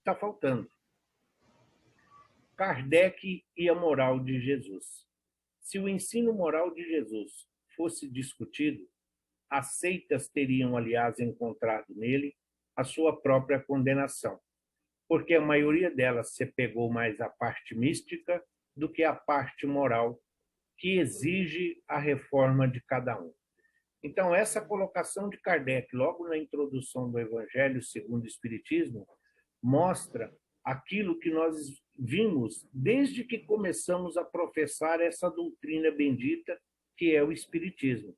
está faltando. Kardec e a moral de Jesus. Se o ensino moral de Jesus fosse discutido, as seitas teriam, aliás, encontrado nele a sua própria condenação, porque a maioria delas se pegou mais à parte mística do que à parte moral, que exige a reforma de cada um. Então, essa colocação de Kardec, logo na introdução do Evangelho segundo o Espiritismo, mostra aquilo que nós vimos desde que começamos a professar essa doutrina bendita que é o Espiritismo.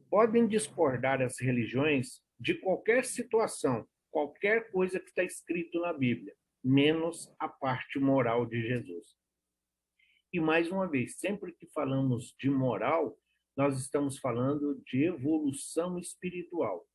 Podem discordar as religiões de qualquer situação, qualquer coisa que está escrito na Bíblia, menos a parte moral de Jesus. E, mais uma vez, sempre que falamos de moral, nós estamos falando de evolução espiritual.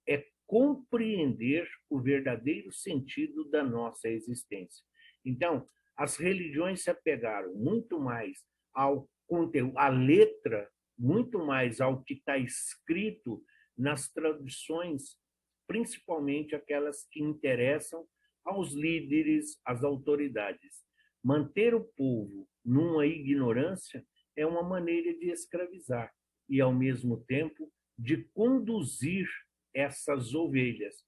É compreender o verdadeiro sentido da nossa existência. Então, as religiões se apegaram muito mais ao conteúdo, à letra, muito mais ao que está escrito nas tradições, principalmente aquelas que interessam aos líderes, às autoridades. Manter o povo numa ignorância é uma maneira de escravizar e, ao mesmo tempo, de conduzir essas ovelhas.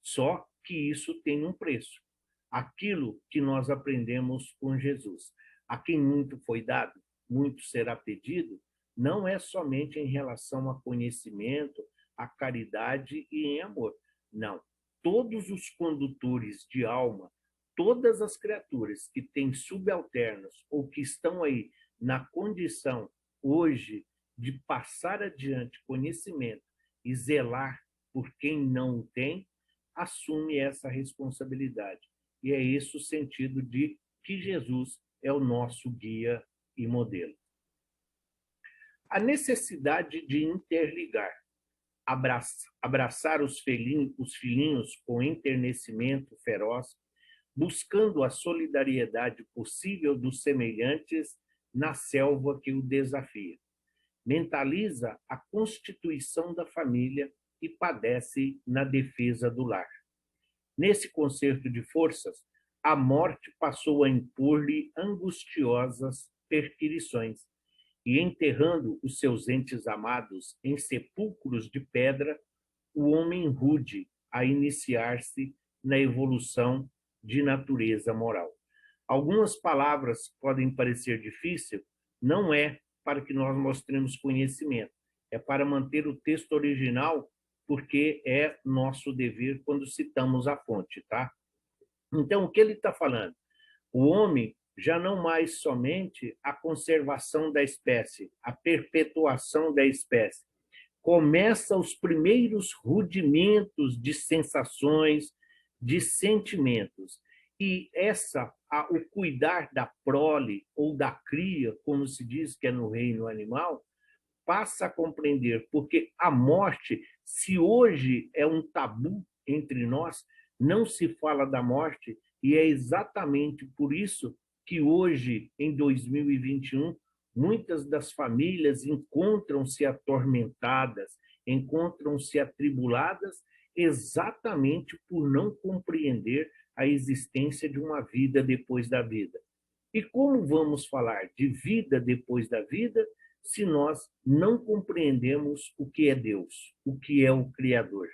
Só que isso tem um preço. Aquilo que nós aprendemos com Jesus. A quem muito foi dado, muito será pedido, não é somente em relação a conhecimento, a caridade e em amor. Não. Todos os condutores de alma, todas as criaturas que têm subalternos ou que estão aí na condição hoje de passar adiante conhecimento e zelar por quem não o tem, assume essa responsabilidade. E é esse o sentido de que Jesus é o nosso guia e modelo. A necessidade de interligar, abraçar os filhinhos com enternecimento feroz, buscando a solidariedade possível dos semelhantes na selva que o desafia. Mentaliza a constituição da família e padece na defesa do lar. Nesse concerto de forças, a morte passou a impor-lhe angustiosas perquirições, e enterrando os seus entes amados em sepulcros de pedra, o homem rude a iniciar-se na evolução de natureza moral. Algumas palavras podem parecer difíceis, não é para que nós mostremos conhecimento, é para manter o texto original, porque é nosso dever quando citamos a fonte, tá? Então, o que ele está falando? O homem já não mais somente a conservação da espécie, a perpetuação da espécie. Começa os primeiros rudimentos de sensações, de sentimentos. E o cuidar da prole ou da cria, como se diz que é no reino animal, passa a compreender, porque a morte, se hoje é um tabu entre nós, não se fala da morte, e é exatamente por isso que hoje, em 2021, muitas das famílias encontram-se atormentadas, encontram-se atribuladas, exatamente por não compreender a existência de uma vida depois da vida. E como vamos falar de vida depois da vida se nós não compreendemos o que é Deus, o que é o Criador?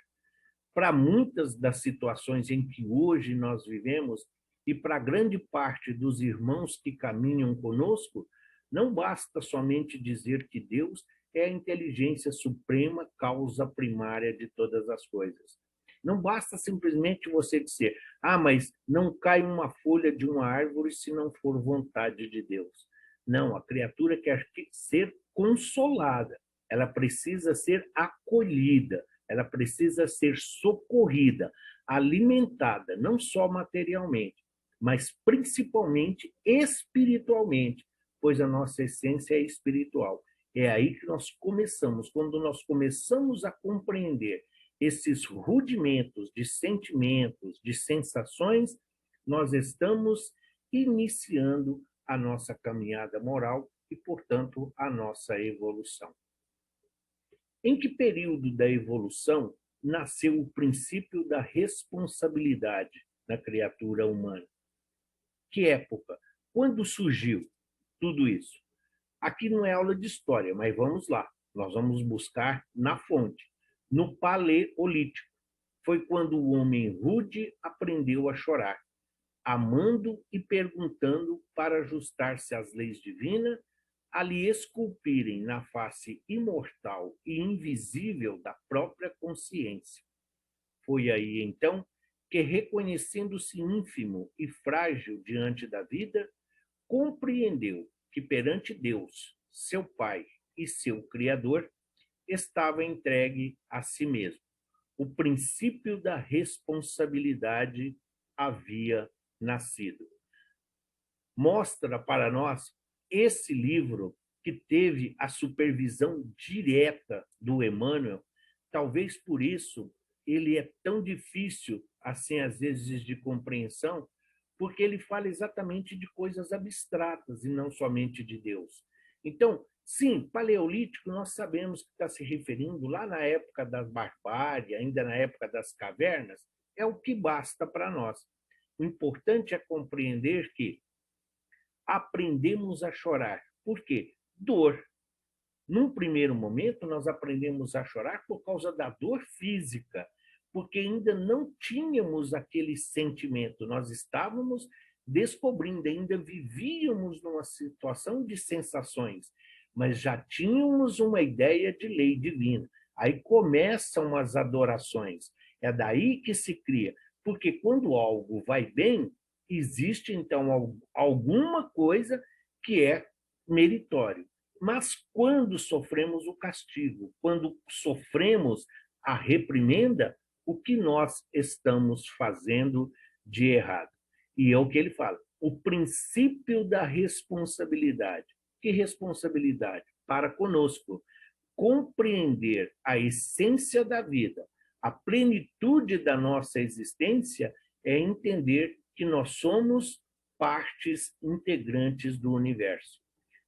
Para muitas das situações em que hoje nós vivemos, e para grande parte dos irmãos que caminham conosco, não basta somente dizer que Deus é a inteligência suprema, causa primária de todas as coisas. Não basta simplesmente você dizer, mas não cai uma folha de uma árvore se não for vontade de Deus. Não, a criatura quer ser consolada, ela precisa ser acolhida, ela precisa ser socorrida, alimentada, não só materialmente, mas principalmente espiritualmente, pois a nossa essência é espiritual. É aí que nós começamos, quando nós começamos a compreender esses rudimentos de sentimentos, de sensações, nós estamos iniciando a nossa caminhada moral e, portanto, a nossa evolução. Em que período da evolução nasceu o princípio da responsabilidade, na criatura humana. Que época? Quando surgiu tudo isso? Aqui não é aula de história, mas vamos lá. Nós vamos buscar na fonte. No Paleolítico, foi quando o homem rude aprendeu a chorar, amando e perguntando para ajustar-se às leis divinas, a lhe esculpirem na face imortal e invisível da própria consciência. Foi aí, então, que, reconhecendo-se ínfimo e frágil diante da vida, compreendeu que perante Deus, seu Pai e seu Criador, estava entregue a si mesmo. O princípio da responsabilidade havia nascido. Mostra para nós esse livro, que teve a supervisão direta do Emmanuel. Talvez por isso ele é tão difícil, assim, às vezes, de compreensão, porque ele fala exatamente de coisas abstratas e não somente de Deus. Então, sim, Paleolítico, nós sabemos que está se referindo lá na época da barbárie, ainda na época das cavernas, é o que basta para nós. O importante é compreender que aprendemos a chorar. Por quê? Dor. Num primeiro momento, nós aprendemos a chorar por causa da dor física, porque ainda não tínhamos aquele sentimento, nós estávamos descobrindo, ainda vivíamos numa situação de sensações, mas já tínhamos uma ideia de lei divina. Aí começam as adorações, é daí que se cria, porque quando algo vai bem, existe então alguma coisa que é meritório. Mas quando sofremos o castigo, quando sofremos a reprimenda, o que nós estamos fazendo de errado? E é o que ele fala, o princípio da responsabilidade. Que responsabilidade? Para conosco. Compreender a essência da vida, a plenitude da nossa existência, é entender que nós somos partes integrantes do universo.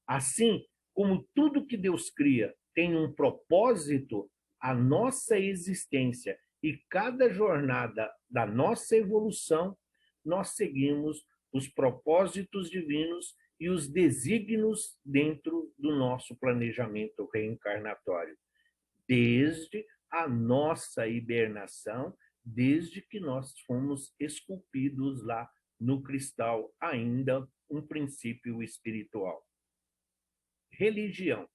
Assim, como tudo que Deus cria tem um propósito, a nossa existência e cada jornada da nossa evolução, nós seguimos os propósitos divinos e os desígnios dentro do nosso planejamento reencarnatório, desde a nossa hibernação, desde que nós fomos esculpidos lá no cristal, ainda um princípio espiritual. Religião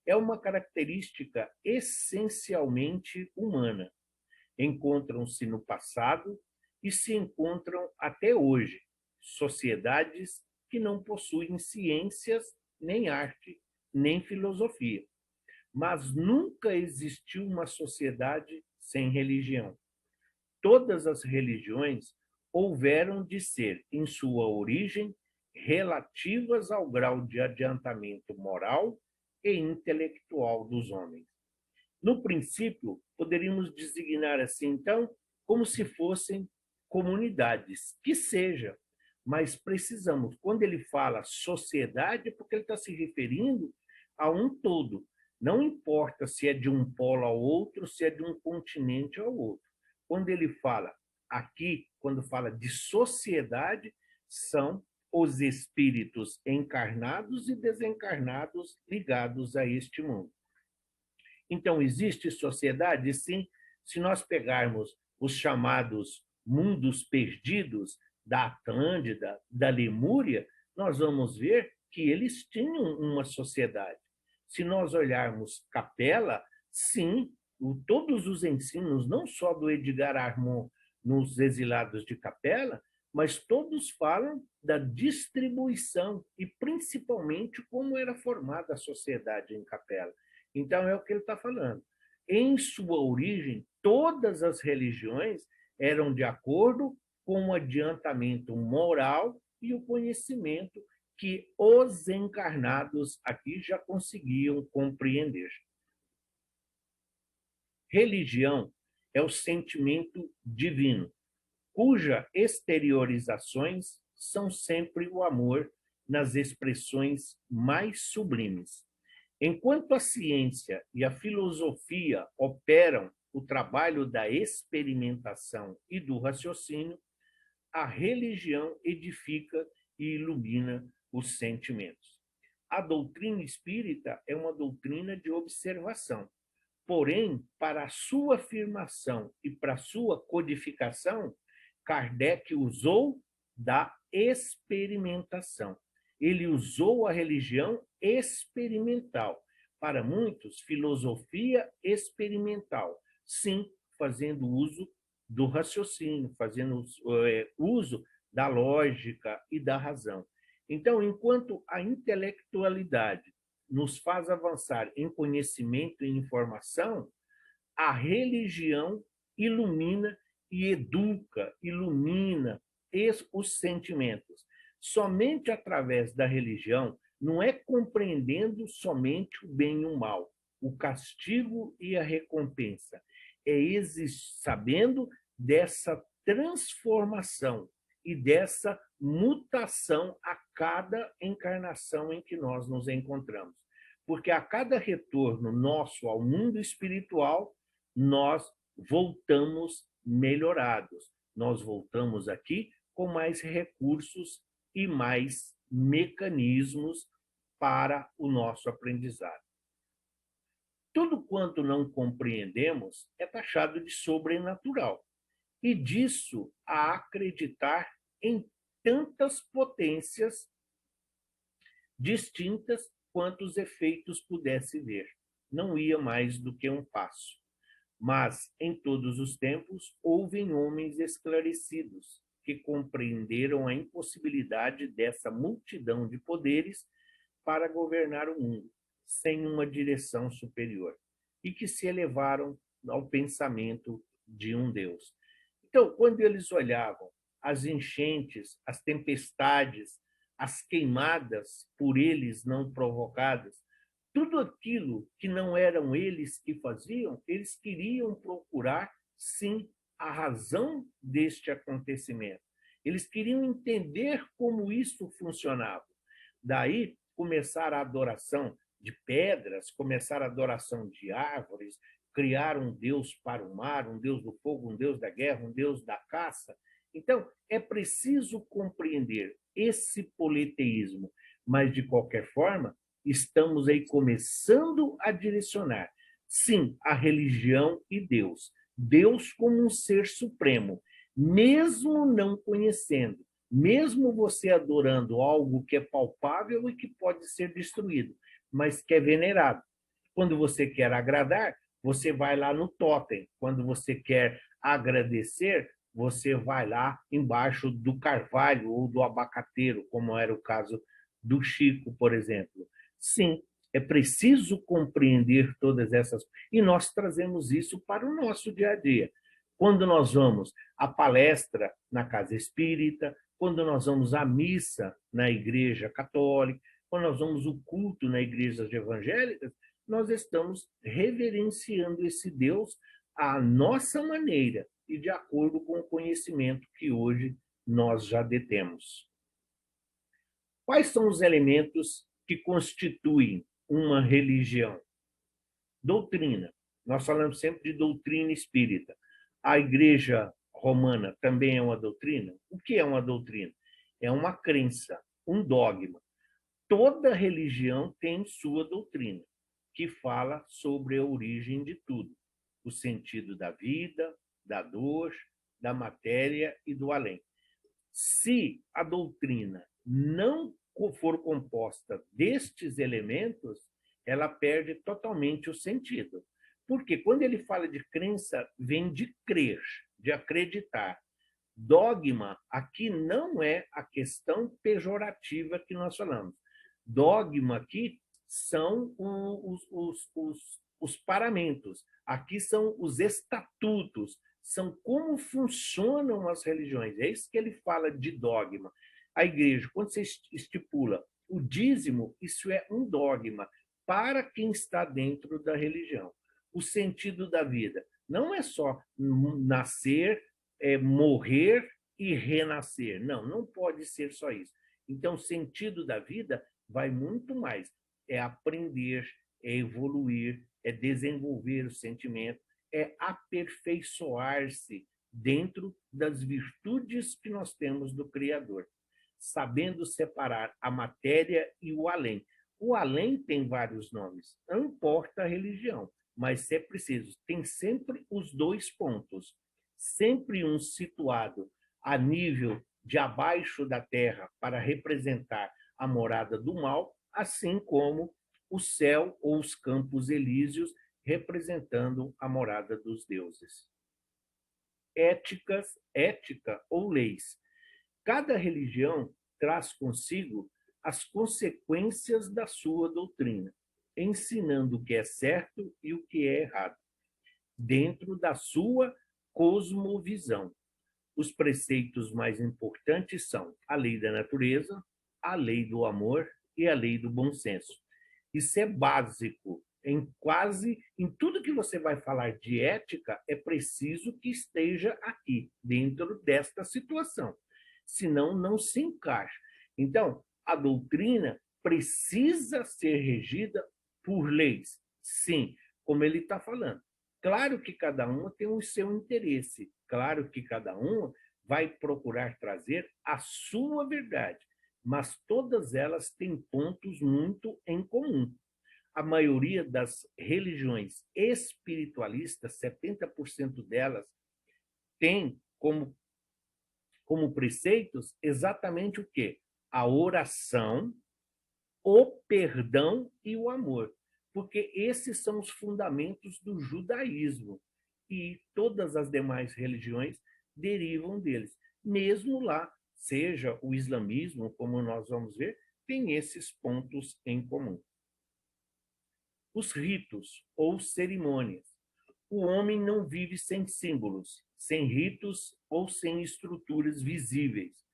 é uma característica essencialmente humana. Encontram-se no passado e se encontram até hoje sociedades que não possuem ciências, nem arte, nem filosofia. Mas nunca existiu uma sociedade sem religião. Todas as religiões houveram de ser, em sua origem, relativas ao grau de adiantamento moral e intelectual dos homens. No princípio, poderíamos designar assim, então, como se fossem comunidades, que seja, mas precisamos, quando ele fala sociedade, é porque ele está se referindo a um todo. Não importa se é de um polo ao outro, se é de um continente ao outro. Quando ele fala aqui, quando fala de sociedade, são os espíritos encarnados e desencarnados ligados a este mundo. Então, existe sociedade? Sim, se nós pegarmos os chamados mundos perdidos da Atlântida, da Lemúria, nós vamos ver que eles tinham uma sociedade. Se nós olharmos Capela, sim, todos os ensinos, não só do Edgar Armand nos Exilados de Capela, mas todos falam da distribuição e, principalmente, como era formada a sociedade em Capela. Então, é o que ele está falando. Em sua origem, todas as religiões eram de acordo com o adiantamento moral e o conhecimento que os encarnados aqui já conseguiam compreender. Religião é o sentimento divino, cuja exteriorizações são sempre o amor nas expressões mais sublimes. Enquanto a ciência e a filosofia operam o trabalho da experimentação e do raciocínio, a religião edifica e ilumina os sentimentos. A doutrina espírita é uma doutrina de observação. Porém, para a sua afirmação e para a sua codificação, Kardec usou da experimentação. Ele usou a religião experimental. Para muitos, filosofia experimental. Sim, fazendo uso do raciocínio, fazendo uso da lógica e da razão. Então, enquanto a intelectualidade nos faz avançar em conhecimento e informação, a religião ilumina e educa, ilumina os sentimentos. Somente através da religião, não é compreendendo somente o bem e o mal, o castigo e a recompensa, é sabendo dessa transformação e dessa mutação a cada encarnação em que nós nos encontramos. Porque a cada retorno nosso ao mundo espiritual, nós voltamos melhorados. Nós voltamos aqui com mais recursos e mais mecanismos para o nosso aprendizado. Tudo quanto não compreendemos é taxado de sobrenatural. E disso a acreditar em tantas potências distintas quanto os efeitos pudesse ver. Não ia mais do que um passo. Mas, em todos os tempos, houve homens esclarecidos que compreenderam a impossibilidade dessa multidão de poderes para governar o mundo, sem uma direção superior, e que se elevaram ao pensamento de um Deus. Então, quando eles olhavam as enchentes, as tempestades, as queimadas por eles não provocadas, tudo aquilo que não eram eles que faziam, eles queriam procurar, sim, a razão deste acontecimento. Eles queriam entender como isso funcionava. Daí, começar a adoração de pedras, começar a adoração de árvores, criar um Deus para o mar, um Deus do fogo, um Deus da guerra, um Deus da caça. Então, é preciso compreender esse politeísmo, mas, de qualquer forma, estamos aí começando a direcionar, sim, a religião e Deus. Deus como um ser supremo, mesmo não conhecendo, mesmo você adorando algo que é palpável e que pode ser destruído, mas que é venerado. Quando você quer agradar, você vai lá no tótem. Quando você quer agradecer, você vai lá embaixo do carvalho ou do abacateiro, como era o caso do Chico, por exemplo. Sim, é preciso compreender todas essas... E nós trazemos isso para o nosso dia a dia. Quando nós vamos à palestra na casa espírita, quando nós vamos à missa na igreja católica, quando nós vamos ao culto na igrejas evangélicas, nós estamos reverenciando esse Deus à nossa maneira e de acordo com o conhecimento que hoje nós já detemos. Quais são os elementos que constituem uma religião? Doutrina. Nós falamos sempre de doutrina espírita. A Igreja Romana também é uma doutrina? O que é uma doutrina? É uma crença, um dogma. Toda religião tem sua doutrina, que fala sobre a origem de tudo, o sentido da vida, da dor, da matéria e do além. Se a doutrina não for composta destes elementos, ela perde totalmente o sentido. Porque quando ele fala de crença, vem de crer, de acreditar. Dogma aqui não é a questão pejorativa que nós falamos. Dogma aqui são os paramentos, aqui são os estatutos, são como funcionam as religiões. É isso que ele fala de dogma. A igreja, quando você estipula o dízimo, isso é um dogma para quem está dentro da religião. O sentido da vida não é só nascer, morrer e renascer. Não, não pode ser só isso. Então, o sentido da vida vai muito mais. É aprender, é evoluir, é desenvolver o sentimento, é aperfeiçoar-se dentro das virtudes que nós temos do Criador, sabendo separar a matéria e o além. O além tem vários nomes, não importa a religião, mas se é preciso, tem sempre os dois pontos, sempre um situado a nível de abaixo da terra para representar a morada do mal, assim como o céu ou os campos elíseos representando a morada dos deuses. Ética ou leis. Cada religião traz consigo as consequências da sua doutrina, ensinando o que é certo e o que é errado, dentro da sua cosmovisão. Os preceitos mais importantes são a lei da natureza, a lei do amor e a lei do bom senso. Isso é básico em tudo que você vai falar de ética, é preciso que esteja aqui, dentro desta situação. Senão, não se encaixa. Então, a doutrina precisa ser regida por leis. Sim, como ele está falando. Claro que cada uma tem o seu interesse. Claro que cada uma vai procurar trazer a sua verdade. Mas todas elas têm pontos muito em comum. A maioria das religiões espiritualistas, 70% delas, tem como preceitos exatamente o quê? A oração, o perdão e o amor. Porque esses são os fundamentos do judaísmo. E todas as demais religiões derivam deles. Mesmo lá, seja o islamismo, como nós vamos ver, tem esses pontos em comum. Os ritos ou cerimônias. O homem não vive sem símbolos, sem ritos ou sem estruturas visíveis.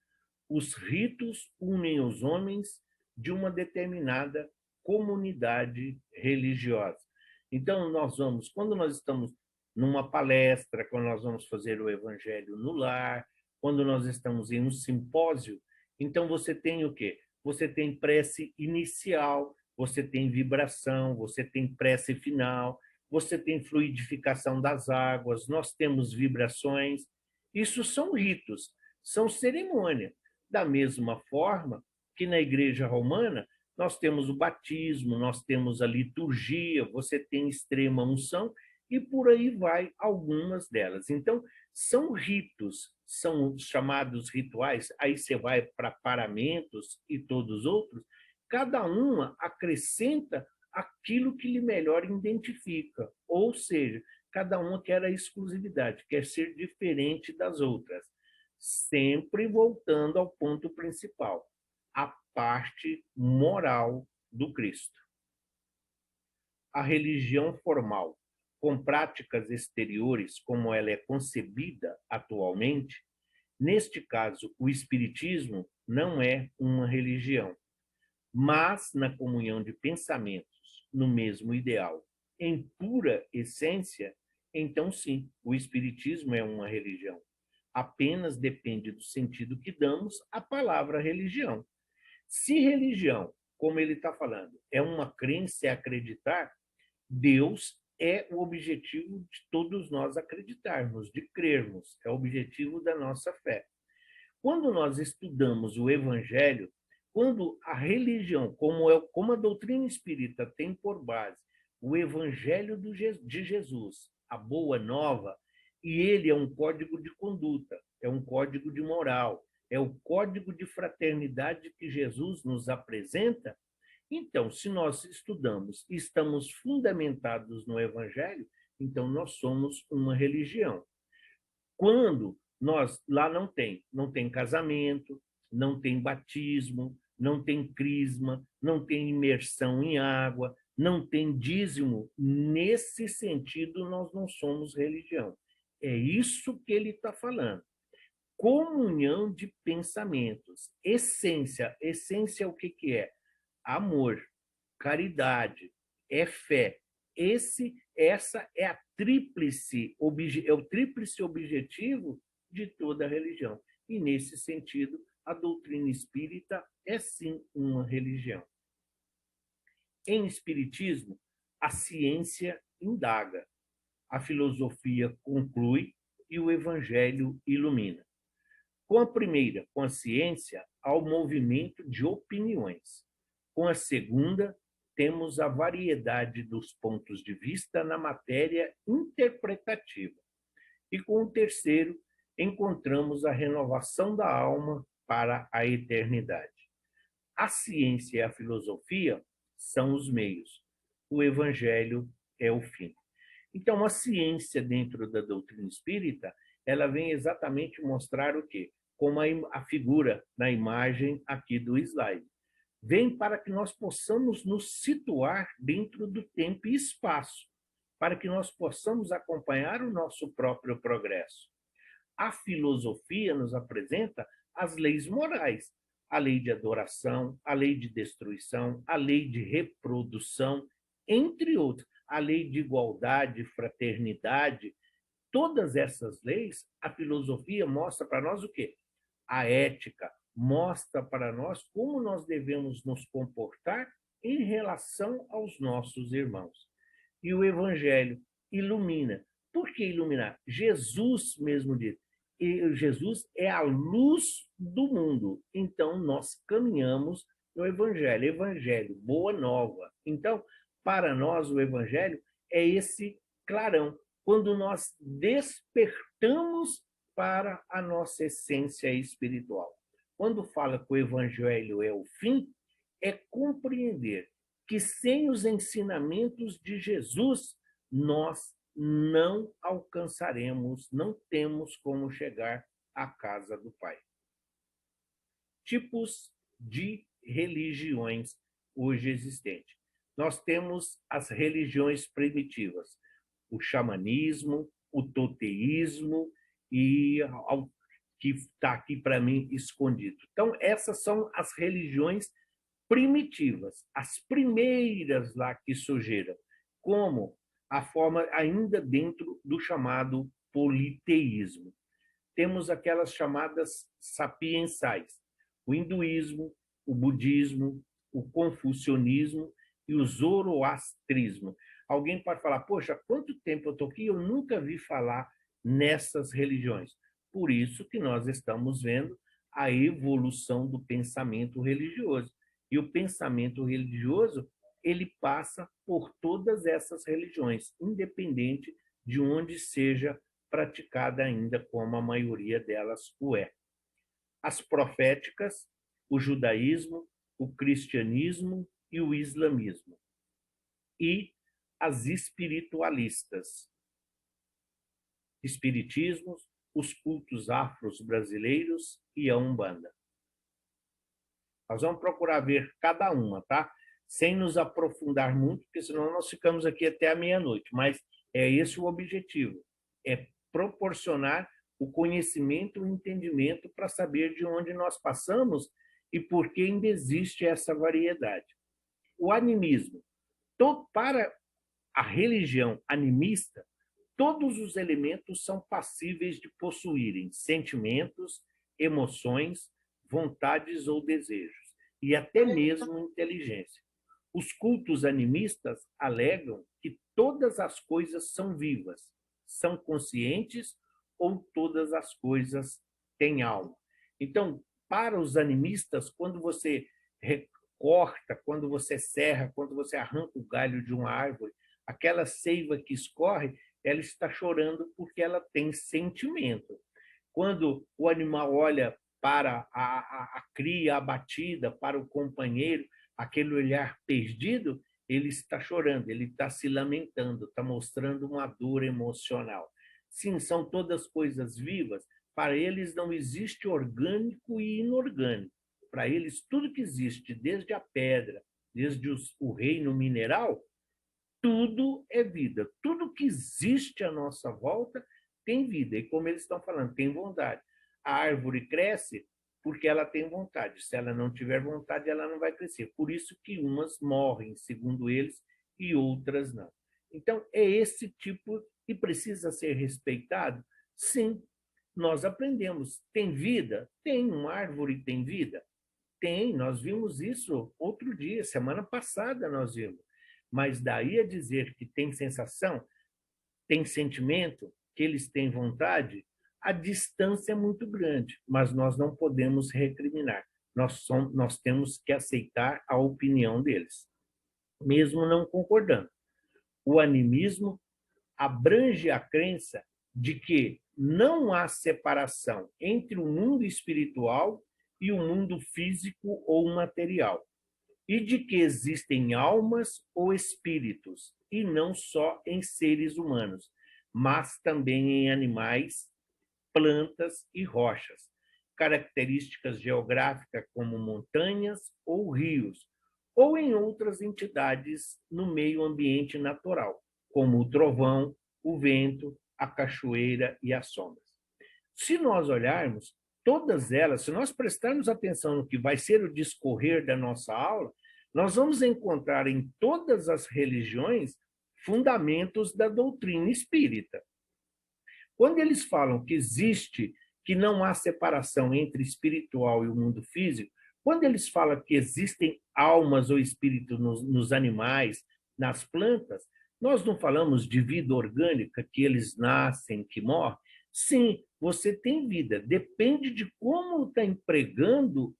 Os ritos unem os homens de uma determinada comunidade religiosa. Então, quando nós estamos numa palestra, quando nós vamos fazer o evangelho no lar, quando nós estamos em um simpósio, então você tem o quê? Você tem prece inicial, você tem vibração, você tem prece final, você tem fluidificação das águas, nós temos vibrações. Isso são ritos, são cerimônias. Da mesma forma que na Igreja Romana nós temos o batismo, nós temos a liturgia, você tem extrema unção e por aí vai algumas delas. Então, são ritos, são chamados rituais, aí você vai para paramentos e todos os outros, cada uma acrescenta aquilo que lhe melhor identifica, ou seja, cada uma quer a exclusividade, quer ser diferente das outras, sempre voltando ao ponto principal, a parte moral do Cristo. A religião formal, com práticas exteriores como ela é concebida atualmente, neste caso, o espiritismo não é uma religião, mas na comunhão de pensamentos, no mesmo ideal, em pura essência, então sim, o espiritismo é uma religião. Apenas depende do sentido que damos à palavra religião. Se religião, como ele está falando, é uma crença, é acreditar, Deus é o objetivo de todos nós acreditarmos, de crermos, é o objetivo da nossa fé. Quando nós estudamos o Evangelho, quando a religião, como a doutrina espírita tem por base o Evangelho de Jesus, a Boa Nova, e ele é um código de conduta, é um código de moral, é o código de fraternidade que Jesus nos apresenta. Então, se nós estudamos e estamos fundamentados no Evangelho, então nós somos uma religião. Quando lá não tem casamento, não tem batismo, não tem crisma, não tem imersão em água, não tem dízimo. Nesse sentido, nós não somos religião. É isso que ele está falando. Comunhão de pensamentos. Essência. Essência o que é? Amor, caridade, é fé. Essa é o tríplice objetivo de toda a religião. E, nesse sentido, a doutrina espírita é, sim, uma religião. Em espiritismo, a ciência indaga, a filosofia conclui e o Evangelho ilumina. Com a primeira, com a ciência, há o movimento de opiniões. Com a segunda, temos a variedade dos pontos de vista na matéria interpretativa. E com o terceiro, encontramos a renovação da alma para a eternidade. A ciência e a filosofia são os meios. O Evangelho é o fim. Então, a ciência dentro da doutrina espírita, ela vem exatamente mostrar o quê? Como a figura na imagem aqui do slide. Vem para que nós possamos nos situar dentro do tempo e espaço, para que nós possamos acompanhar o nosso próprio progresso. A filosofia nos apresenta as leis morais, a lei de adoração, a lei de destruição, a lei de reprodução, entre outros, a lei de igualdade, fraternidade. Todas essas leis, a filosofia mostra para nós o quê? A ética, mostra para nós como nós devemos nos comportar em relação aos nossos irmãos. E o Evangelho ilumina. Por que iluminar? Jesus mesmo diz, Jesus é a luz do mundo. Então, nós caminhamos no Evangelho. Evangelho, boa nova. Então, para nós, o Evangelho é esse clarão. Quando nós despertamos para a nossa essência espiritual. Quando fala que o Evangelho é o fim, é compreender que sem os ensinamentos de Jesus, nós não alcançaremos, não temos como chegar à casa do Pai. Tipos de religiões hoje existentes. Nós temos as religiões primitivas, o xamanismo, o toteísmo e que está aqui para mim escondido. Então, essas são as religiões primitivas, as primeiras lá que surgiram, como a forma ainda dentro do chamado politeísmo. Temos aquelas chamadas sapiensais, o hinduísmo, o budismo, o confucionismo e o zoroastrismo. Alguém pode falar, poxa, quanto tempo eu estou aqui e eu nunca vi falar nessas religiões. Por isso que nós estamos vendo a evolução do pensamento religioso. E o pensamento religioso, ele passa por todas essas religiões, independente de onde seja praticada ainda, como a maioria delas o é. As proféticas, o judaísmo, o cristianismo e o islamismo. E as espiritualistas, espiritismos, os cultos afros brasileiros e a Umbanda. Nós vamos procurar ver cada uma, tá? Sem nos aprofundar muito, porque senão nós ficamos aqui até a meia-noite. Mas é esse o objetivo, é proporcionar o conhecimento, o entendimento para saber de onde nós passamos e por que ainda existe essa variedade. O animismo. Para a religião animista, todos os elementos são passíveis de possuírem sentimentos, emoções, vontades ou desejos, e até mesmo inteligência. Os cultos animistas alegam que todas as coisas são vivas, são conscientes ou todas as coisas têm alma. Então, para os animistas, quando você corta, quando você serra, quando você arranca o galho de uma árvore, aquela seiva que escorre, ela está chorando porque ela tem sentimento. Quando o animal olha para a cria abatida, para o companheiro, aquele olhar perdido, ele está chorando, ele está se lamentando, está mostrando uma dor emocional. Sim, são todas coisas vivas. Para eles não existe orgânico e inorgânico. Para eles, tudo que existe, desde a pedra, desde o reino mineral, tudo é vida. Tudo que existe à nossa volta tem vida. E como eles estão falando, tem vontade. A árvore cresce porque ela tem vontade. Se ela não tiver vontade, ela não vai crescer. Por isso que umas morrem, segundo eles, e outras não. Então, é esse tipo que precisa ser respeitado? Sim. Nós aprendemos. Tem vida? Tem. Uma árvore tem vida? Tem. Nós vimos isso outro dia, semana passada nós vimos. Mas daí a dizer que tem sensação, tem sentimento, que eles têm vontade, a distância é muito grande, mas nós não podemos recriminar. Nós temos que aceitar a opinião deles, mesmo não concordando. O animismo abrange a crença de que não há separação entre o mundo espiritual e o mundo físico ou material, e de que existem almas ou espíritos, e não só em seres humanos, mas também em animais, plantas e rochas, características geográficas como montanhas ou rios, ou em outras entidades no meio ambiente natural, como o trovão, o vento, a cachoeira e as sombras. Se nós olharmos, todas elas, se nós prestarmos atenção no que vai ser o discorrer da nossa aula, nós vamos encontrar em todas as religiões fundamentos da doutrina espírita. Quando eles falam que não há separação entre espiritual e o mundo físico, quando eles falam que existem almas ou espíritos nos animais, nas plantas, nós não falamos de vida orgânica, que eles nascem, que morrem. Sim, você tem vida. Depende de como está empregando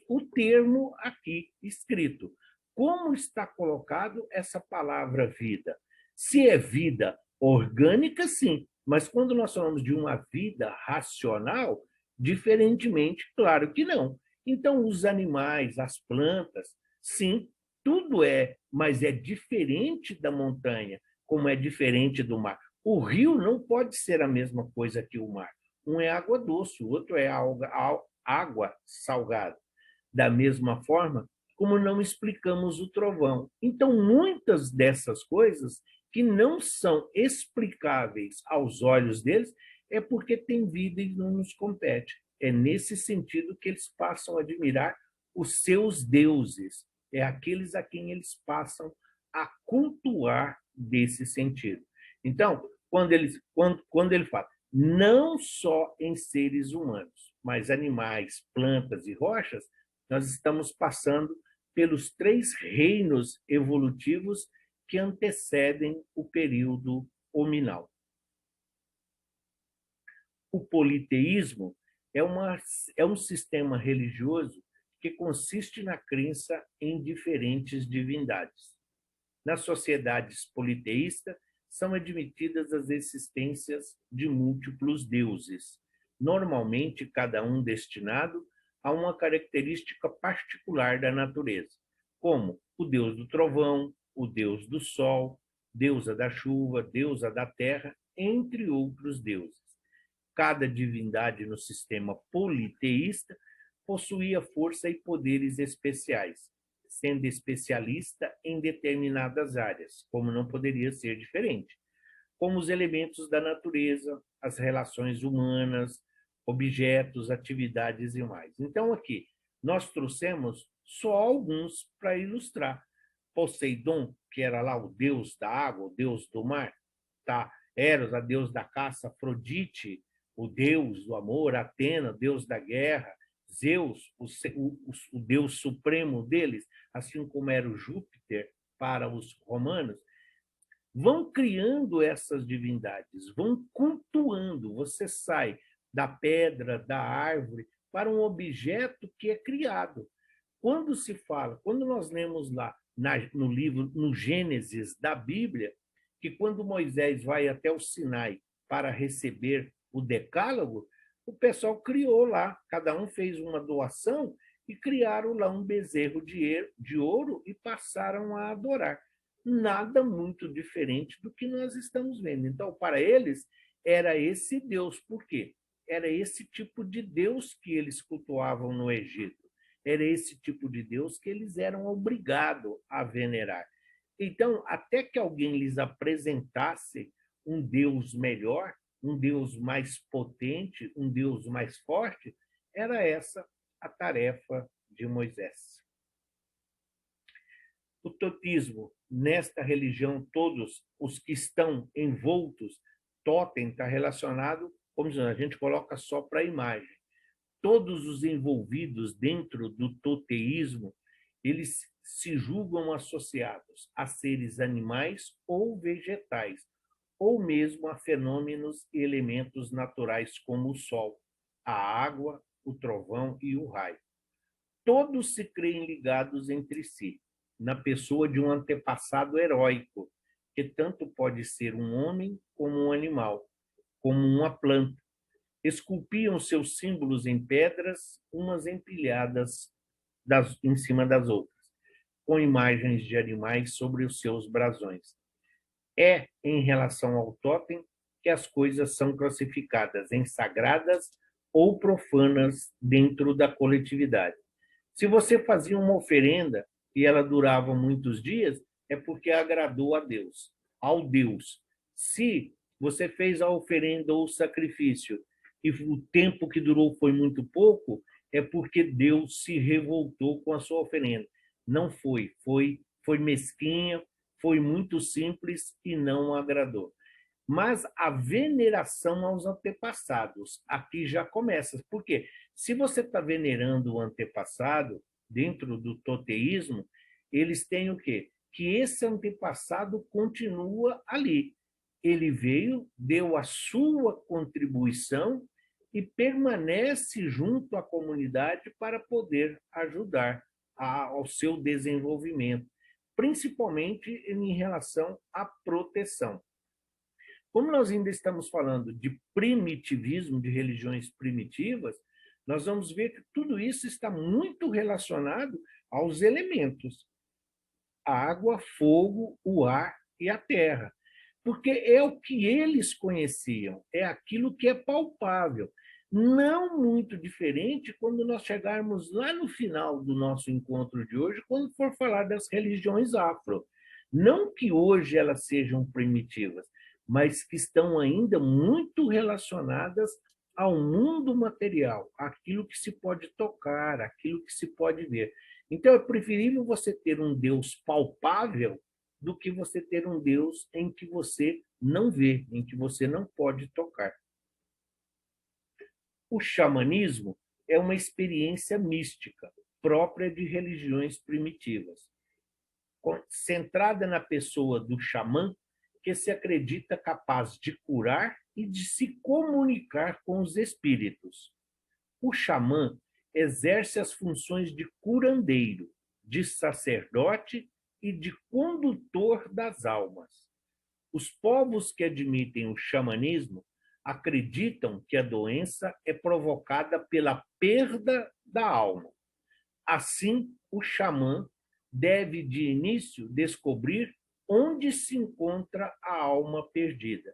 o termo aqui escrito. Como está colocado essa palavra vida? Se é vida orgânica, sim. Mas quando nós falamos de uma vida racional, diferentemente, claro que não. Então, os animais, as plantas, sim, tudo é, mas é diferente da montanha, como é diferente do mar. O rio não pode ser a mesma coisa que o mar. Um é água doce, o outro é água salgada. Da mesma forma, como não explicamos o trovão. Então, muitas dessas coisas que não são explicáveis aos olhos deles é porque tem vida e não nos compete. É nesse sentido que eles passam a admirar os seus deuses. É aqueles a quem eles passam a cultuar desse sentido. Então, quando ele fala, não só em seres humanos, mas animais, plantas e rochas, nós estamos passando pelos 3 reinos evolutivos que antecedem o período hominal. O politeísmo é um sistema religioso que consiste na crença em diferentes divindades. Nas sociedades politeístas, são admitidas as existências de múltiplos deuses, normalmente cada um destinado a uma característica particular da natureza, como o deus do trovão, o deus do sol, deusa da chuva, deusa da terra, entre outros deuses. Cada divindade no sistema politeísta possuía força e poderes especiais, sendo especialista em determinadas áreas, como não poderia ser diferente, como os elementos da natureza, as relações humanas, objetos, atividades e mais. Então, aqui, nós trouxemos só alguns para ilustrar. Poseidon, que era lá o deus da água, o deus do mar, tá? Eros, a deus da caça, Afrodite, o deus do amor, Atena, deus da guerra, Zeus, o deus supremo deles, assim como era o Júpiter para os romanos, vão criando essas divindades, vão cultuando. Você sai da pedra, da árvore, para um objeto que é criado. Quando se fala, quando nós lemos lá no livro, no Gênesis da Bíblia, que quando Moisés vai até o Sinai para receber o decálogo, o pessoal criou lá, cada um fez uma doação e criaram lá um bezerro de ouro e passaram a adorar. Nada muito diferente do que nós estamos vendo. Então, para eles, era esse Deus. Por quê? Era esse tipo de Deus que eles cultuavam no Egito. Era esse tipo de Deus que eles eram obrigados a venerar. Então, até que alguém lhes apresentasse um Deus melhor, um Deus mais potente, um Deus mais forte, era essa a tarefa de Moisés. O totismo, nesta religião, todos os que estão envoltos, totem está relacionado, como a gente coloca só para a imagem. Todos os envolvidos dentro do toteísmo, eles se julgam associados a seres animais ou vegetais, ou mesmo a fenômenos e elementos naturais como o sol, a água, o trovão e o raio. Todos se creem ligados entre si, na pessoa de um antepassado heróico, que tanto pode ser um homem como um animal, como uma planta. Esculpiam seus símbolos em pedras, umas empilhadas em cima das outras, com imagens de animais sobre os seus brasões. É em relação ao totem que as coisas são classificadas em sagradas ou profanas dentro da coletividade. Se você fazia uma oferenda e ela durava muitos dias, é porque agradou a Deus, ao Deus. Se você fez a oferenda ou o sacrifício e o tempo que durou foi muito pouco, é porque Deus se revoltou com a sua oferenda. Não foi mesquinha, foi muito simples e não agradou. Mas a veneração aos antepassados, aqui já começa. Por quê? Se você está venerando o antepassado, dentro do toteísmo, eles têm o quê? Que esse antepassado continua ali. Ele veio, deu a sua contribuição e permanece junto à comunidade para poder ajudar ao seu desenvolvimento, principalmente em relação à proteção. Como nós ainda estamos falando de primitivismo, de religiões primitivas, nós vamos ver que tudo isso está muito relacionado aos elementos: a água, fogo, o ar e a terra. Porque é o que eles conheciam, é aquilo que é palpável. Não muito diferente quando nós chegarmos lá no final do nosso encontro de hoje, quando for falar das religiões afro. Não que hoje elas sejam primitivas, mas que estão ainda muito relacionadas ao mundo material, aquilo que se pode tocar, aquilo que se pode ver. Então, é preferível você ter um Deus palpável do que você ter um Deus em que você não vê, em que você não pode tocar. O xamanismo é uma experiência mística própria de religiões primitivas, centrada na pessoa do xamã, que se acredita capaz de curar e de se comunicar com os espíritos. O xamã exerce as funções de curandeiro, de sacerdote e de condutor das almas. Os povos que admitem o xamanismo acreditam que a doença é provocada pela perda da alma. Assim, o xamã deve, de início, descobrir onde se encontra a alma perdida,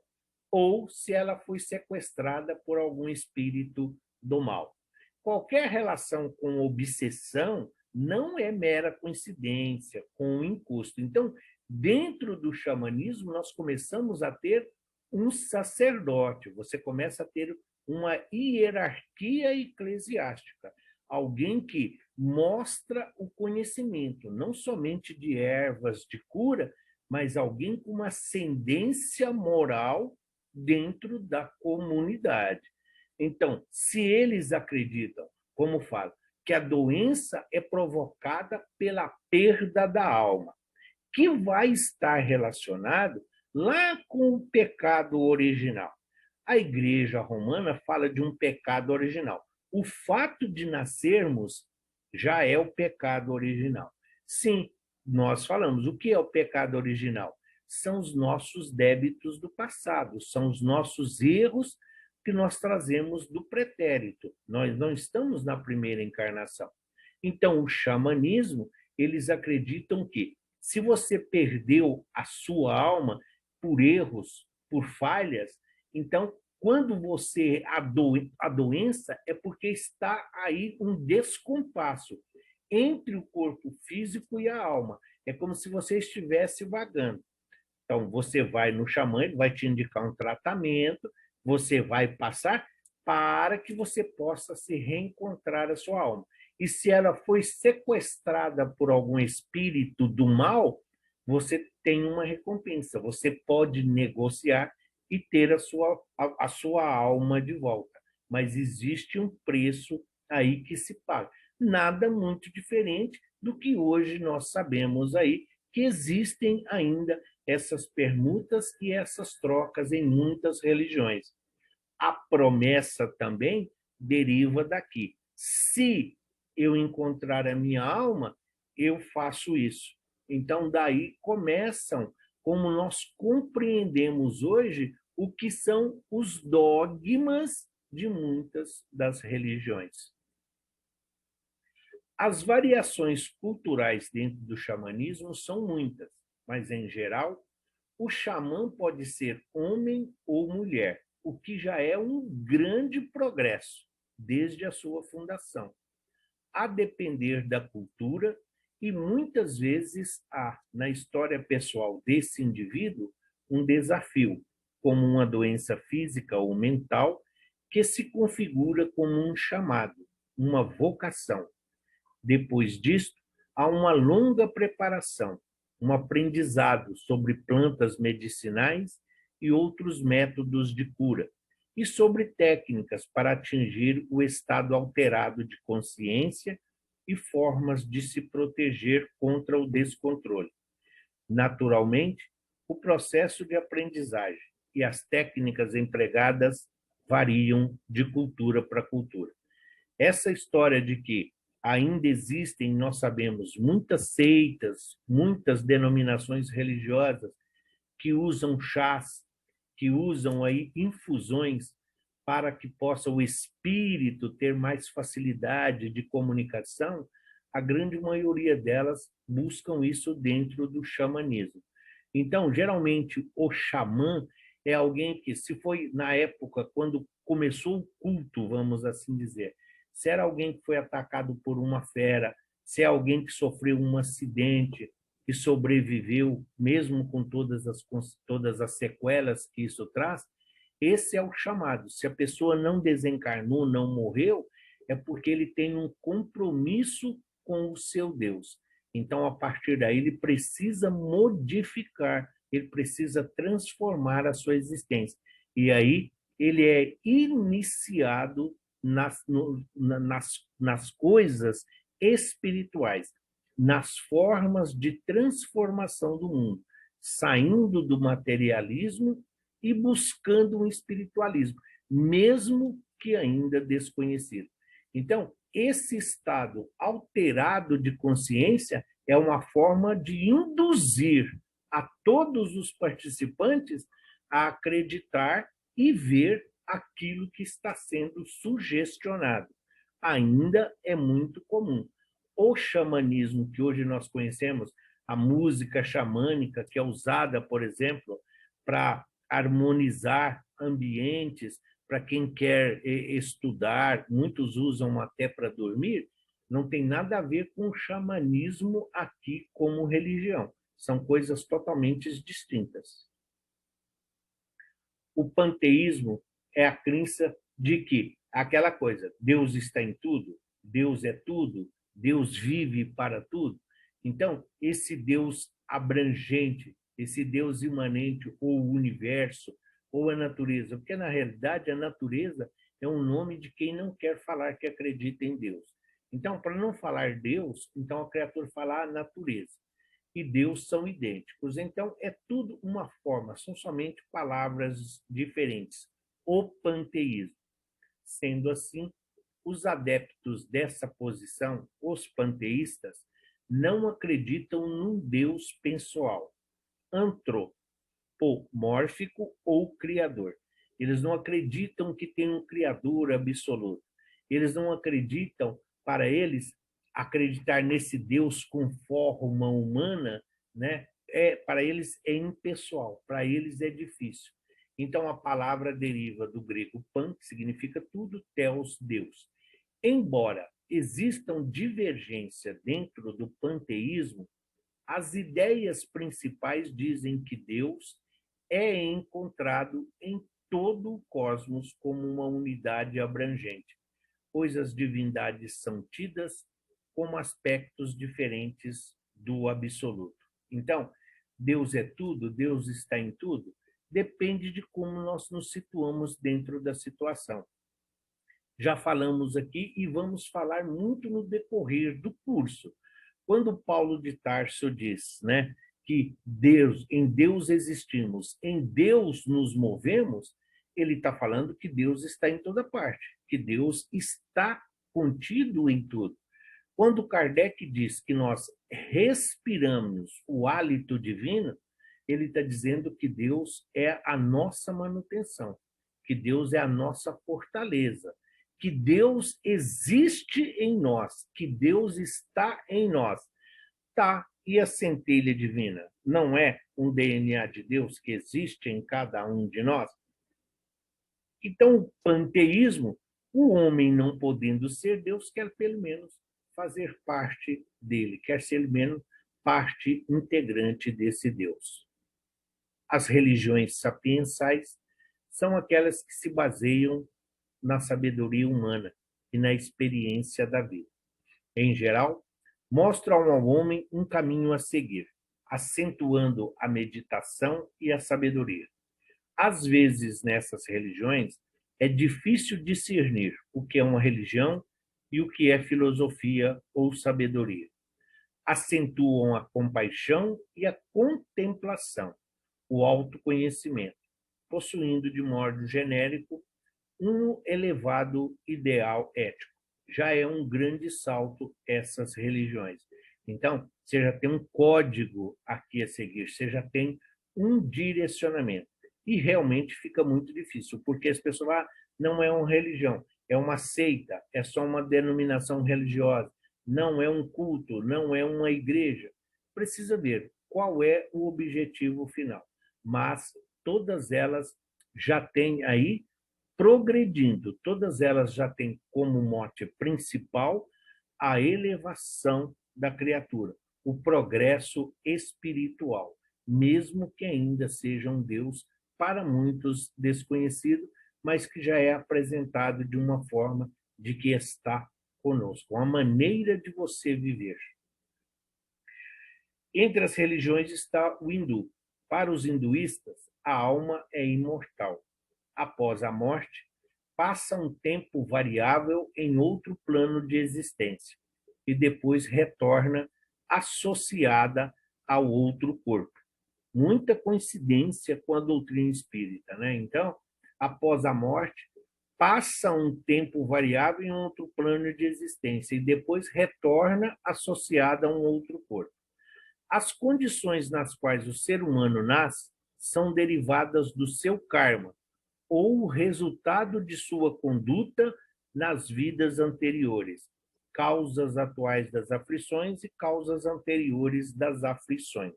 ou se ela foi sequestrada por algum espírito do mal. Qualquer relação com obsessão não é mera coincidência, com um encosto. Então, dentro do xamanismo, nós começamos a ter um sacerdote, você começa a ter uma hierarquia eclesiástica, alguém que mostra o conhecimento, não somente de ervas de cura, mas alguém com uma ascendência moral dentro da comunidade. Então, se eles acreditam, como falo, que a doença é provocada pela perda da alma, que vai estar relacionado lá com o pecado original. A Igreja Romana fala de um pecado original. O fato de nascermos já é o pecado original. Sim, nós falamos, o que é o pecado original? São os nossos débitos do passado, são os nossos erros que nós trazemos do pretérito. Nós não estamos na primeira encarnação. Então, o xamanismo, eles acreditam que se você perdeu a sua alma por erros, por falhas, então, quando você a doença é porque está aí um descompasso entre o corpo físico e a alma. É como se você estivesse vagando. Então, você vai no xamã, ele vai te indicar um tratamento, você vai passar para que você possa se reencontrar a sua alma. E se ela foi sequestrada por algum espírito do mal, você tem uma recompensa. Você pode negociar e ter a sua alma de volta. Mas existe um preço aí que se paga. Nada muito diferente do que hoje nós sabemos aí, que existem ainda essas permutas e essas trocas em muitas religiões. A promessa também deriva daqui. Se eu encontrar a minha alma, eu faço isso. Então, daí começam, como nós compreendemos hoje, o que são os dogmas de muitas das religiões. As variações culturais dentro do xamanismo são muitas, mas, em geral, o xamã pode ser homem ou mulher, o que já é um grande progresso desde a sua fundação, a depender da cultura, e muitas vezes há, na história pessoal desse indivíduo, um desafio, como uma doença física ou mental, que se configura como um chamado, uma vocação. Depois disto, há uma longa preparação, um aprendizado sobre plantas medicinais e outros métodos de cura, e sobre técnicas para atingir o estado alterado de consciência e formas de se proteger contra o descontrole. Naturalmente, o processo de aprendizagem e as técnicas empregadas variam de cultura para cultura. Essa história de que ainda existem, nós sabemos, muitas seitas, muitas denominações religiosas que usam chás, que usam aí infusões para que possa o espírito ter mais facilidade de comunicação, a grande maioria delas buscam isso dentro do xamanismo. Então, geralmente, o xamã é alguém que, se foi na época quando começou o culto, vamos assim dizer, se era alguém que foi atacado por uma fera, se é alguém que sofreu um acidente e sobreviveu, mesmo com todas as sequelas que isso traz, esse é o chamado. Se a pessoa não desencarnou, não morreu, é porque ele tem um compromisso com o seu Deus. Então, a partir daí, ele precisa modificar, ele precisa transformar a sua existência. E aí, ele é iniciado nas coisas espirituais, nas formas de transformação do mundo, saindo do materialismo e buscando um espiritualismo, mesmo que ainda desconhecido. Então, esse estado alterado de consciência é uma forma de induzir a todos os participantes a acreditar e ver aquilo que está sendo sugestionado. Ainda é muito comum. O xamanismo que hoje nós conhecemos, a música xamânica, que é usada, por exemplo, para harmonizar ambientes, para quem quer estudar, muitos usam até para dormir, não tem nada a ver com o xamanismo aqui como religião. São coisas totalmente distintas. O panteísmo é a crença de que aquela coisa, Deus está em tudo, Deus é tudo, Deus vive para tudo. Então, esse Deus abrangente, esse Deus imanente, ou o universo, ou a natureza, porque na realidade a natureza é um nome de quem não quer falar que acredita em Deus. Então, para não falar Deus, então a criatura fala a natureza e Deus são idênticos. Então, é tudo uma forma, são somente palavras diferentes. O panteísmo. Sendo assim, os adeptos dessa posição, os panteístas, não acreditam num Deus pessoal, antropomórfico ou criador. Eles não acreditam que tem um criador absoluto. Eles não acreditam, para eles, acreditar nesse Deus com forma humana, né? Para eles é impessoal, para eles é difícil. Então, a palavra deriva do grego pan, que significa tudo, theos, Deus. Embora existam divergência dentro do panteísmo, as ideias principais dizem que Deus é encontrado em todo o cosmos como uma unidade abrangente, pois as divindades são tidas como aspectos diferentes do absoluto. Então, Deus é tudo, Deus está em tudo, depende de como nós nos situamos dentro da situação. Já falamos aqui e vamos falar muito no decorrer do curso. Quando Paulo de Tarso diz, né, que Deus, em Deus existimos, em Deus nos movemos, ele está falando que Deus está em toda parte, que Deus está contido em tudo. Quando Kardec diz que nós respiramos o hálito divino, ele está dizendo que Deus é a nossa manutenção, que Deus é a nossa fortaleza, que Deus existe em nós, que Deus está em nós. Tá, e a centelha divina? Não é um DNA de Deus que existe em cada um de nós? Então, o panteísmo, o homem não podendo ser Deus, quer pelo menos fazer parte dele, quer ser pelo menos parte integrante desse Deus. As religiões sapiensais são aquelas que se baseiam na sabedoria humana e na experiência da vida. Em geral, mostram ao homem um caminho a seguir, acentuando a meditação e a sabedoria. Às vezes, nessas religiões, é difícil discernir o que é uma religião e o que é filosofia ou sabedoria. Acentuam a compaixão e a contemplação, o autoconhecimento, possuindo, de modo genérico, um elevado ideal ético. Já é um grande salto essas religiões. Então, você já tem um código aqui a seguir, você já tem um direcionamento. E realmente fica muito difícil, porque as pessoas falam, não é uma religião, é uma seita, é só uma denominação religiosa, não é um culto, não é uma igreja. Precisa ver qual é o objetivo final. Mas todas elas já têm aí progredindo, todas elas já têm como mote principal a elevação da criatura, o progresso espiritual, mesmo que ainda seja um Deus para muitos desconhecido, mas que já é apresentado de uma forma de que está conosco, uma maneira de você viver. Entre as religiões está o hindu. Para os hinduístas, a alma é imortal. Após a morte, passa um tempo variável em outro plano de existência e depois retorna associada ao outro corpo. Muita coincidência com a doutrina espírita, né? Então, após a morte, passa um tempo variável em outro plano de existência e depois retorna associada a um outro corpo. As condições nas quais o ser humano nasce são derivadas do seu karma, ou o resultado de sua conduta nas vidas anteriores, causas atuais das aflições e causas anteriores das aflições.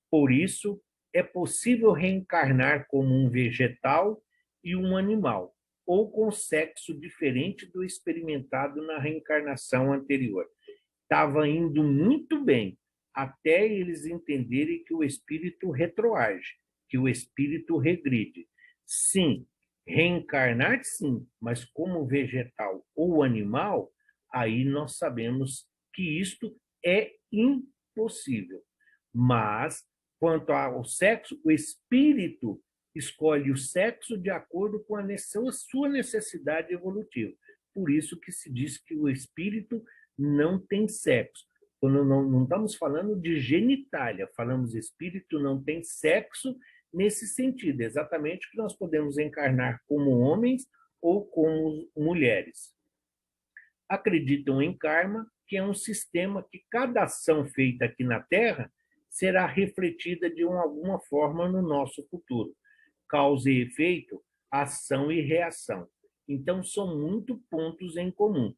Por isso, é possível reencarnar como um vegetal e um animal, ou com sexo diferente do experimentado na reencarnação anterior. Estava indo muito bem, até eles entenderem que o espírito retroage, que o espírito regride. Sim, reencarnar sim, mas como vegetal ou animal, aí nós sabemos que isto é impossível. Mas, quanto ao sexo, o espírito escolhe o sexo de acordo com a sua necessidade evolutiva. Por isso que se diz que o espírito não tem sexo. Quando não estamos falando de genitália, falamos espírito não tem sexo nesse sentido, exatamente que nós podemos encarnar como homens ou como mulheres. Acreditam em karma, que é um sistema que cada ação feita aqui na Terra será refletida de alguma forma no nosso futuro. Causa e efeito, ação e reação. Então, são muito pontos em comum.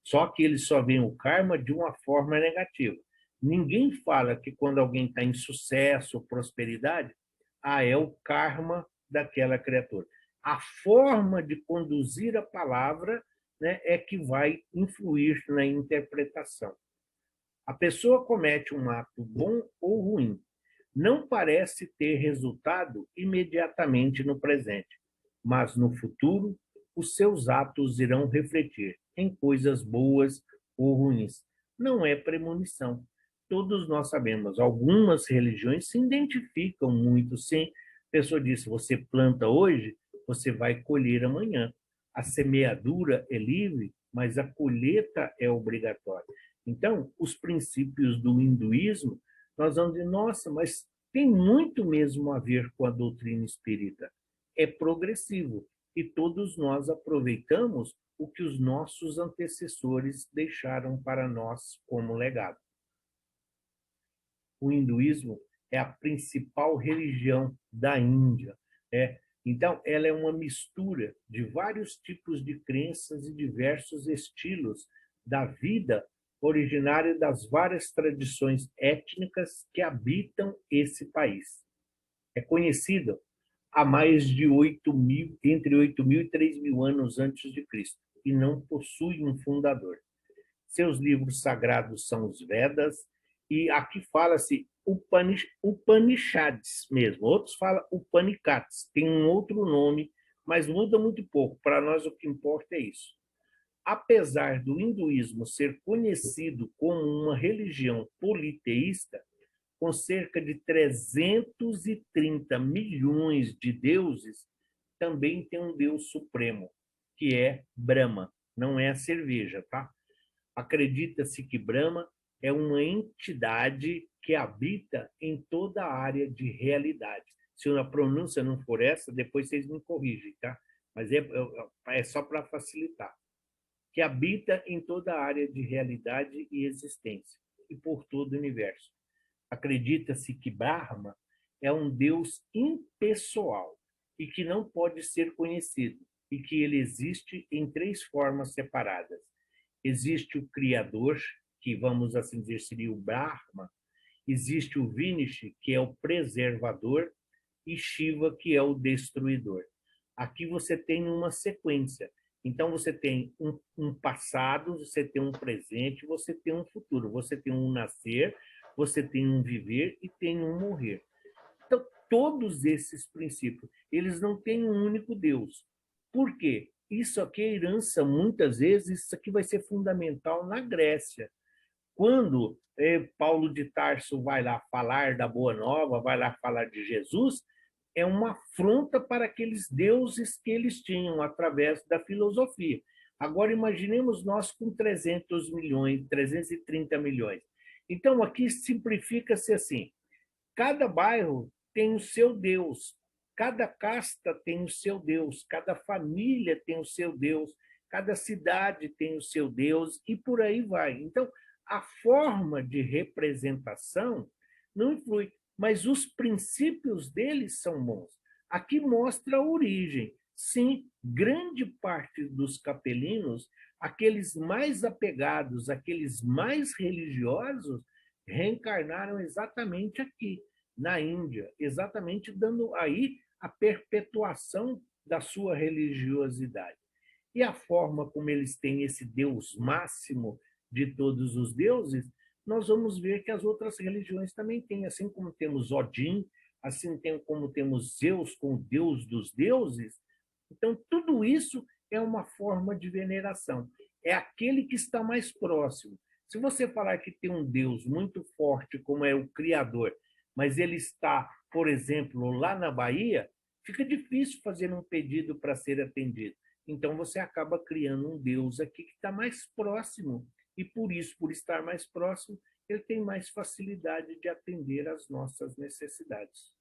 Só que eles só veem o karma de uma forma negativa. Ninguém fala que quando alguém está em sucesso, prosperidade, é o karma daquela criatura. A forma de conduzir a palavra, né, é que vai influir na interpretação. A pessoa comete um ato bom ou ruim. Não parece ter resultado imediatamente no presente, mas no futuro os seus atos irão refletir em coisas boas ou ruins. Não é premonição. Todos nós sabemos, algumas religiões se identificam muito, sim. A pessoa diz, você planta hoje, você vai colher amanhã. A semeadura é livre, mas a colheita é obrigatória. Então, os princípios do hinduísmo nós vamos dizer, nossa, mas tem muito mesmo a ver com a doutrina espírita. É progressivo e todos nós aproveitamos o que os nossos antecessores deixaram para nós como legado. O hinduísmo é a principal religião da Índia. Então, ela é uma mistura de vários tipos de crenças e diversos estilos da vida originária das várias tradições étnicas que habitam esse país. É conhecido há mais de 8.000, entre 8.000 e 3.000 anos antes de Cristo, e não possui um fundador. Seus livros sagrados são os Vedas, e aqui fala-se Upanishads mesmo. Outros falam Upanikats, tem um outro nome, mas muda muito pouco. Para nós, o que importa é isso. Apesar do hinduísmo ser conhecido como uma religião politeísta, com cerca de 330 milhões de deuses, também tem um Deus supremo, que é Brahma. Não é a cerveja, tá? Acredita-se que Brahma é uma entidade que habita em toda a área de realidade. Se a pronúncia não for essa, depois vocês me corrigem, tá? Mas é só para facilitar. Que habita em toda a área de realidade e existência, e por todo o universo. Acredita-se que Brahma é um Deus impessoal e que não pode ser conhecido, e que ele existe em 3 formas separadas. Existe o Criador, que vamos assim dizer seria o Brahma, existe o Vinish, que é o preservador, e Shiva, que é o destruidor. Aqui você tem uma sequência. Então, você tem um passado, você tem um presente, você tem um futuro. Você tem um nascer, você tem um viver e tem um morrer. Então, todos esses princípios, eles não têm um único Deus. Por quê? Isso aqui é herança, muitas vezes, isso aqui vai ser fundamental na Grécia. Quando Paulo de Tarso vai lá falar da Boa Nova, vai lá falar de Jesus, é uma afronta para aqueles deuses que eles tinham através da filosofia. Agora, imaginemos nós com 300 milhões, 330 milhões. Então, aqui simplifica-se assim: cada bairro tem o seu Deus, cada casta tem o seu Deus, cada família tem o seu Deus, cada cidade tem o seu Deus, e por aí vai. Então, a forma de representação não influi, mas os princípios deles são bons. Aqui mostra a origem. Sim, grande parte dos capelinos, aqueles mais apegados, aqueles mais religiosos, reencarnaram exatamente aqui, na Índia, exatamente dando aí a perpetuação da sua religiosidade. E a forma como eles têm esse Deus máximo de todos os deuses, nós vamos ver que as outras religiões também têm, assim como temos Odin, assim como temos Zeus como Deus dos deuses. Então, tudo isso é uma forma de veneração. É aquele que está mais próximo. Se você falar que tem um Deus muito forte, como é o Criador, mas ele está, por exemplo, lá na Bahia, fica difícil fazer um pedido para ser atendido. Então, você acaba criando um Deus aqui que está mais próximo. E por isso, por estar mais próximo, ele tem mais facilidade de atender às nossas necessidades.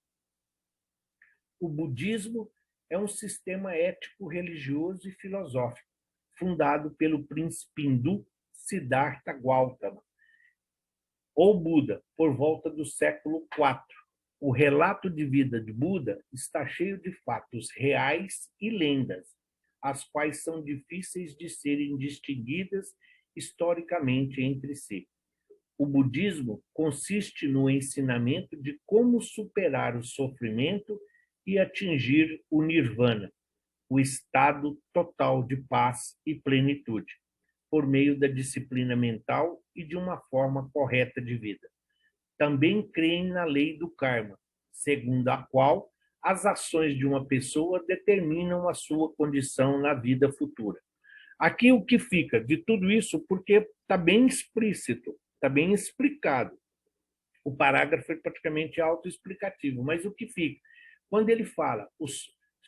O budismo é um sistema ético, religioso e filosófico, fundado pelo príncipe hindu Siddhartha Gautama, ou Buda, por volta do século IV. O relato de vida de Buda está cheio de fatos reais e lendas, as quais são difíceis de serem distinguidas historicamente entre si. O budismo consiste no ensinamento de como superar o sofrimento e atingir o nirvana, o estado total de paz e plenitude, por meio da disciplina mental e de uma forma correta de vida. Também creem na lei do karma, segundo a qual as ações de uma pessoa determinam a sua condição na vida futura. Aqui o que fica de tudo isso, porque está bem explícito, está bem explicado. O parágrafo é praticamente autoexplicativo, mas o que fica? Quando ele fala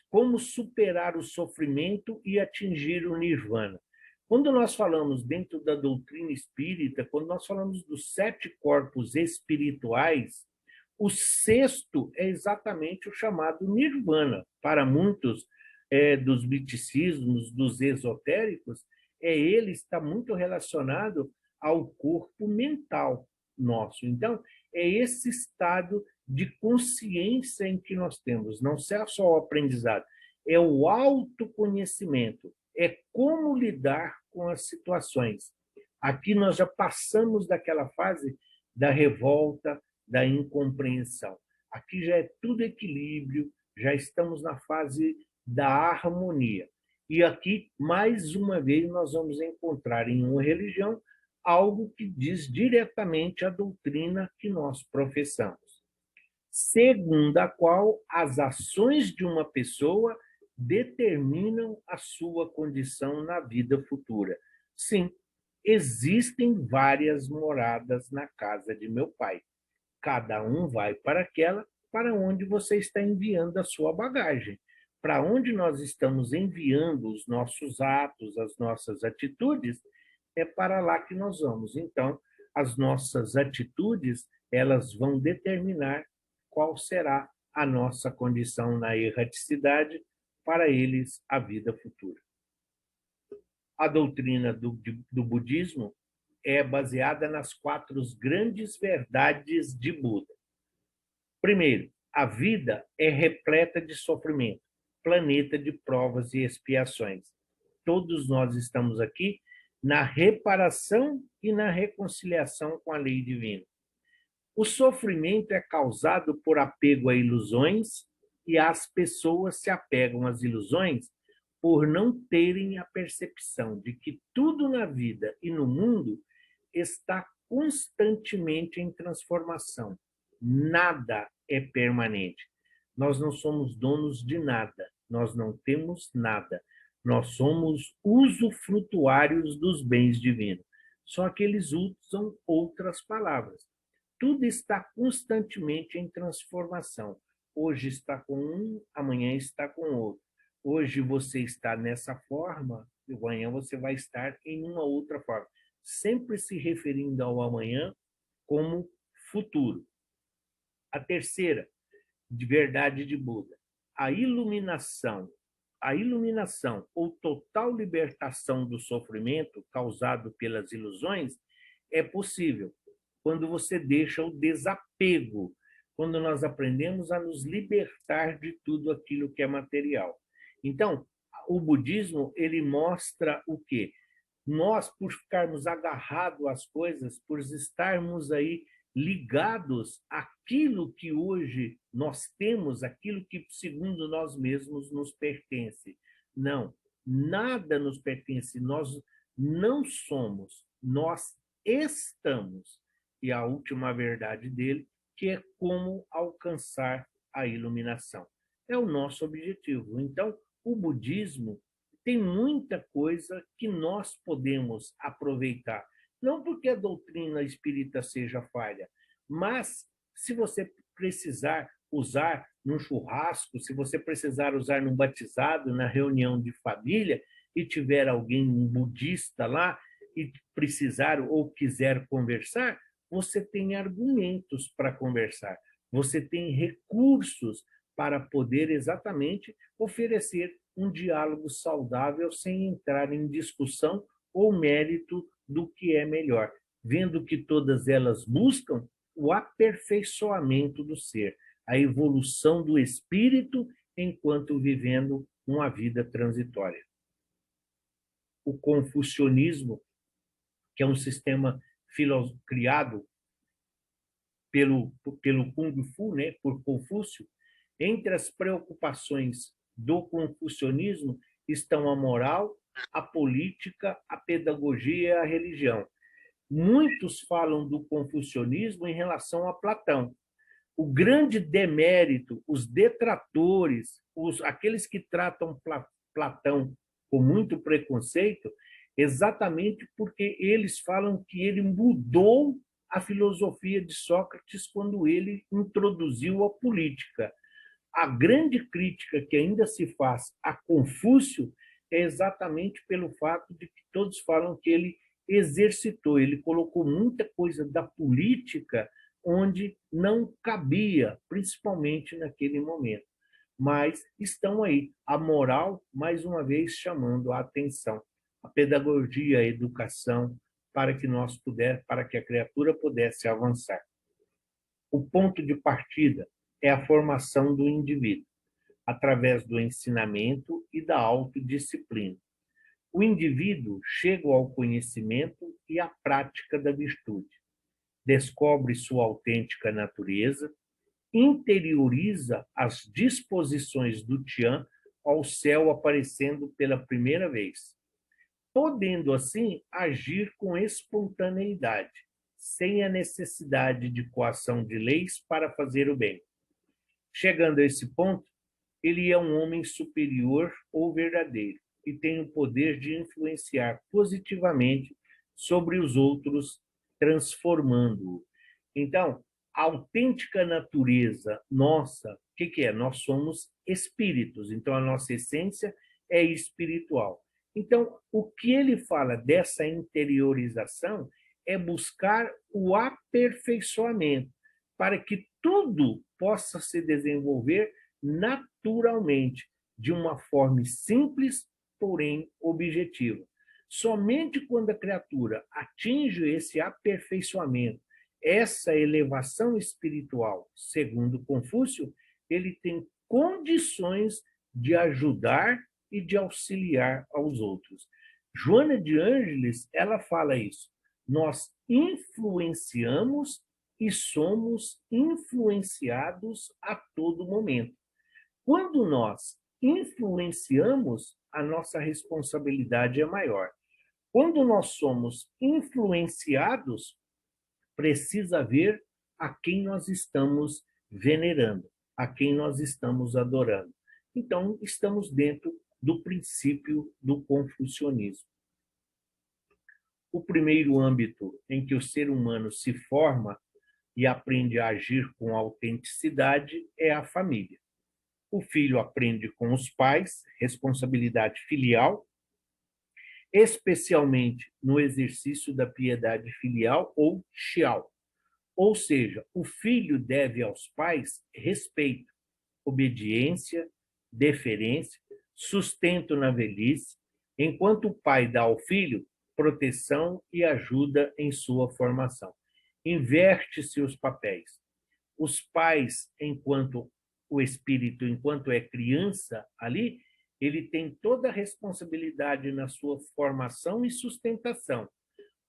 como superar o sofrimento e atingir o nirvana. Quando nós falamos dentro da doutrina espírita, quando nós falamos dos 7 corpos espirituais, o sexto é exatamente o chamado nirvana. Para muitos dos miticismos, dos esotéricos, ele está muito relacionado ao corpo mental nosso. Então, é esse estado de consciência em que nós temos, não é só o aprendizado, é o autoconhecimento, é como lidar com as situações. Aqui nós já passamos daquela fase da revolta, da incompreensão. Aqui já é tudo equilíbrio, já estamos na fase da harmonia. E aqui, mais uma vez, nós vamos encontrar em uma religião algo que diz diretamente a doutrina que nós professamos, segundo a qual as ações de uma pessoa determinam a sua condição na vida futura. Sim, existem várias moradas na casa de meu pai. Cada um vai para aquela para onde você está enviando a sua bagagem. Para onde nós estamos enviando os nossos atos, as nossas atitudes, é para lá que nós vamos. Então, as nossas atitudes, elas vão determinar qual será a nossa condição na erraticidade para eles a vida futura. A doutrina do budismo é baseada nas 4 grandes verdades de Buda. Primeiro, a vida é repleta de sofrimento, planeta de provas e expiações. Todos nós estamos aqui na reparação e na reconciliação com a lei divina. O sofrimento é causado por apego a ilusões e as pessoas se apegam às ilusões por não terem a percepção de que tudo na vida e no mundo está constantemente em transformação. Nada é permanente. Nós não somos donos de nada, nós não temos nada. Nós somos usufrutuários dos bens divinos. Só que eles usam outras palavras. Tudo está constantemente em transformação. Hoje está com um, amanhã está com outro. Hoje você está nessa forma, amanhã você vai estar em uma outra forma. Sempre se referindo ao amanhã como futuro. A terceira, de verdade de Buda, a iluminação ou total libertação do sofrimento causado pelas ilusões é possível quando você deixa o desapego, quando nós aprendemos a nos libertar de tudo aquilo que é material. Então, o budismo, ele mostra o quê? Nós, por ficarmos agarrados às coisas, por estarmos aí ligados àquilo que hoje nós temos, aquilo que, segundo nós mesmos, nos pertence. Não, nada nos pertence, nós não somos, nós estamos. E a última verdade dele, que é como alcançar a iluminação. É o nosso objetivo. Então, o budismo tem muita coisa que nós podemos aproveitar. Não porque a doutrina espírita seja falha, mas se você precisar usar num churrasco, se você precisar usar num batizado, na reunião de família, e tiver alguém, um budista lá, e precisar ou quiser conversar, você tem argumentos para conversar, você tem recursos para poder exatamente oferecer um diálogo saudável sem entrar em discussão ou mérito do que é melhor, vendo que todas elas buscam o aperfeiçoamento do ser, a evolução do espírito enquanto vivendo uma vida transitória. O confucionismo, que é um sistema criado pelo Kung Fu, né, por Confúcio, entre as preocupações do confucionismo estão a moral, a política, a pedagogia e a religião. Muitos falam do confucionismo em relação a Platão. O grande demérito, os detratores, aqueles que tratam Platão com muito preconceito, exatamente porque eles falam que ele mudou a filosofia de Sócrates quando ele introduziu a política. A grande crítica que ainda se faz a Confúcio é exatamente pelo fato de que todos falam que ele exercitou, ele colocou muita coisa da política onde não cabia, principalmente naquele momento. Mas estão aí, a moral, mais uma vez, chamando a atenção, a pedagogia, a educação, para que a criatura pudesse avançar. O ponto de partida é a formação do indivíduo, através do ensinamento e da autodisciplina. O indivíduo chega ao conhecimento e à prática da virtude, descobre sua autêntica natureza, interioriza as disposições do Tian ao céu aparecendo pela primeira vez, podendo assim agir com espontaneidade, sem a necessidade de coação de leis para fazer o bem. Chegando a esse ponto, ele é um homem superior ou verdadeiro e tem o poder de influenciar positivamente sobre os outros, transformando-o. Então, a autêntica natureza nossa, o que é? Nós somos espíritos, então a nossa essência é espiritual. Então, o que ele fala dessa interiorização é buscar o aperfeiçoamento, para que tudo possa se desenvolver naturalmente, de uma forma simples, porém objetiva. Somente quando a criatura atinge esse aperfeiçoamento, essa elevação espiritual, segundo Confúcio, ele tem condições de ajudar e de auxiliar aos outros. Joana de Ângeles, ela fala isso. Nós influenciamos e somos influenciados a todo momento. Quando nós influenciamos, a nossa responsabilidade é maior. Quando nós somos influenciados, precisa ver a quem nós estamos venerando, a quem nós estamos adorando. Então, estamos dentro do princípio do confucionismo. O primeiro âmbito em que o ser humano se forma e aprende a agir com autenticidade é a família. O filho aprende com os pais, responsabilidade filial, especialmente no exercício da piedade filial ou xiao. Ou seja, o filho deve aos pais respeito, obediência, deferência, sustento na velhice, enquanto o pai dá ao filho proteção e ajuda em sua formação. Inverte-se os papéis. Os pais, enquanto o espírito, enquanto é criança ali, ele tem toda a responsabilidade na sua formação e sustentação.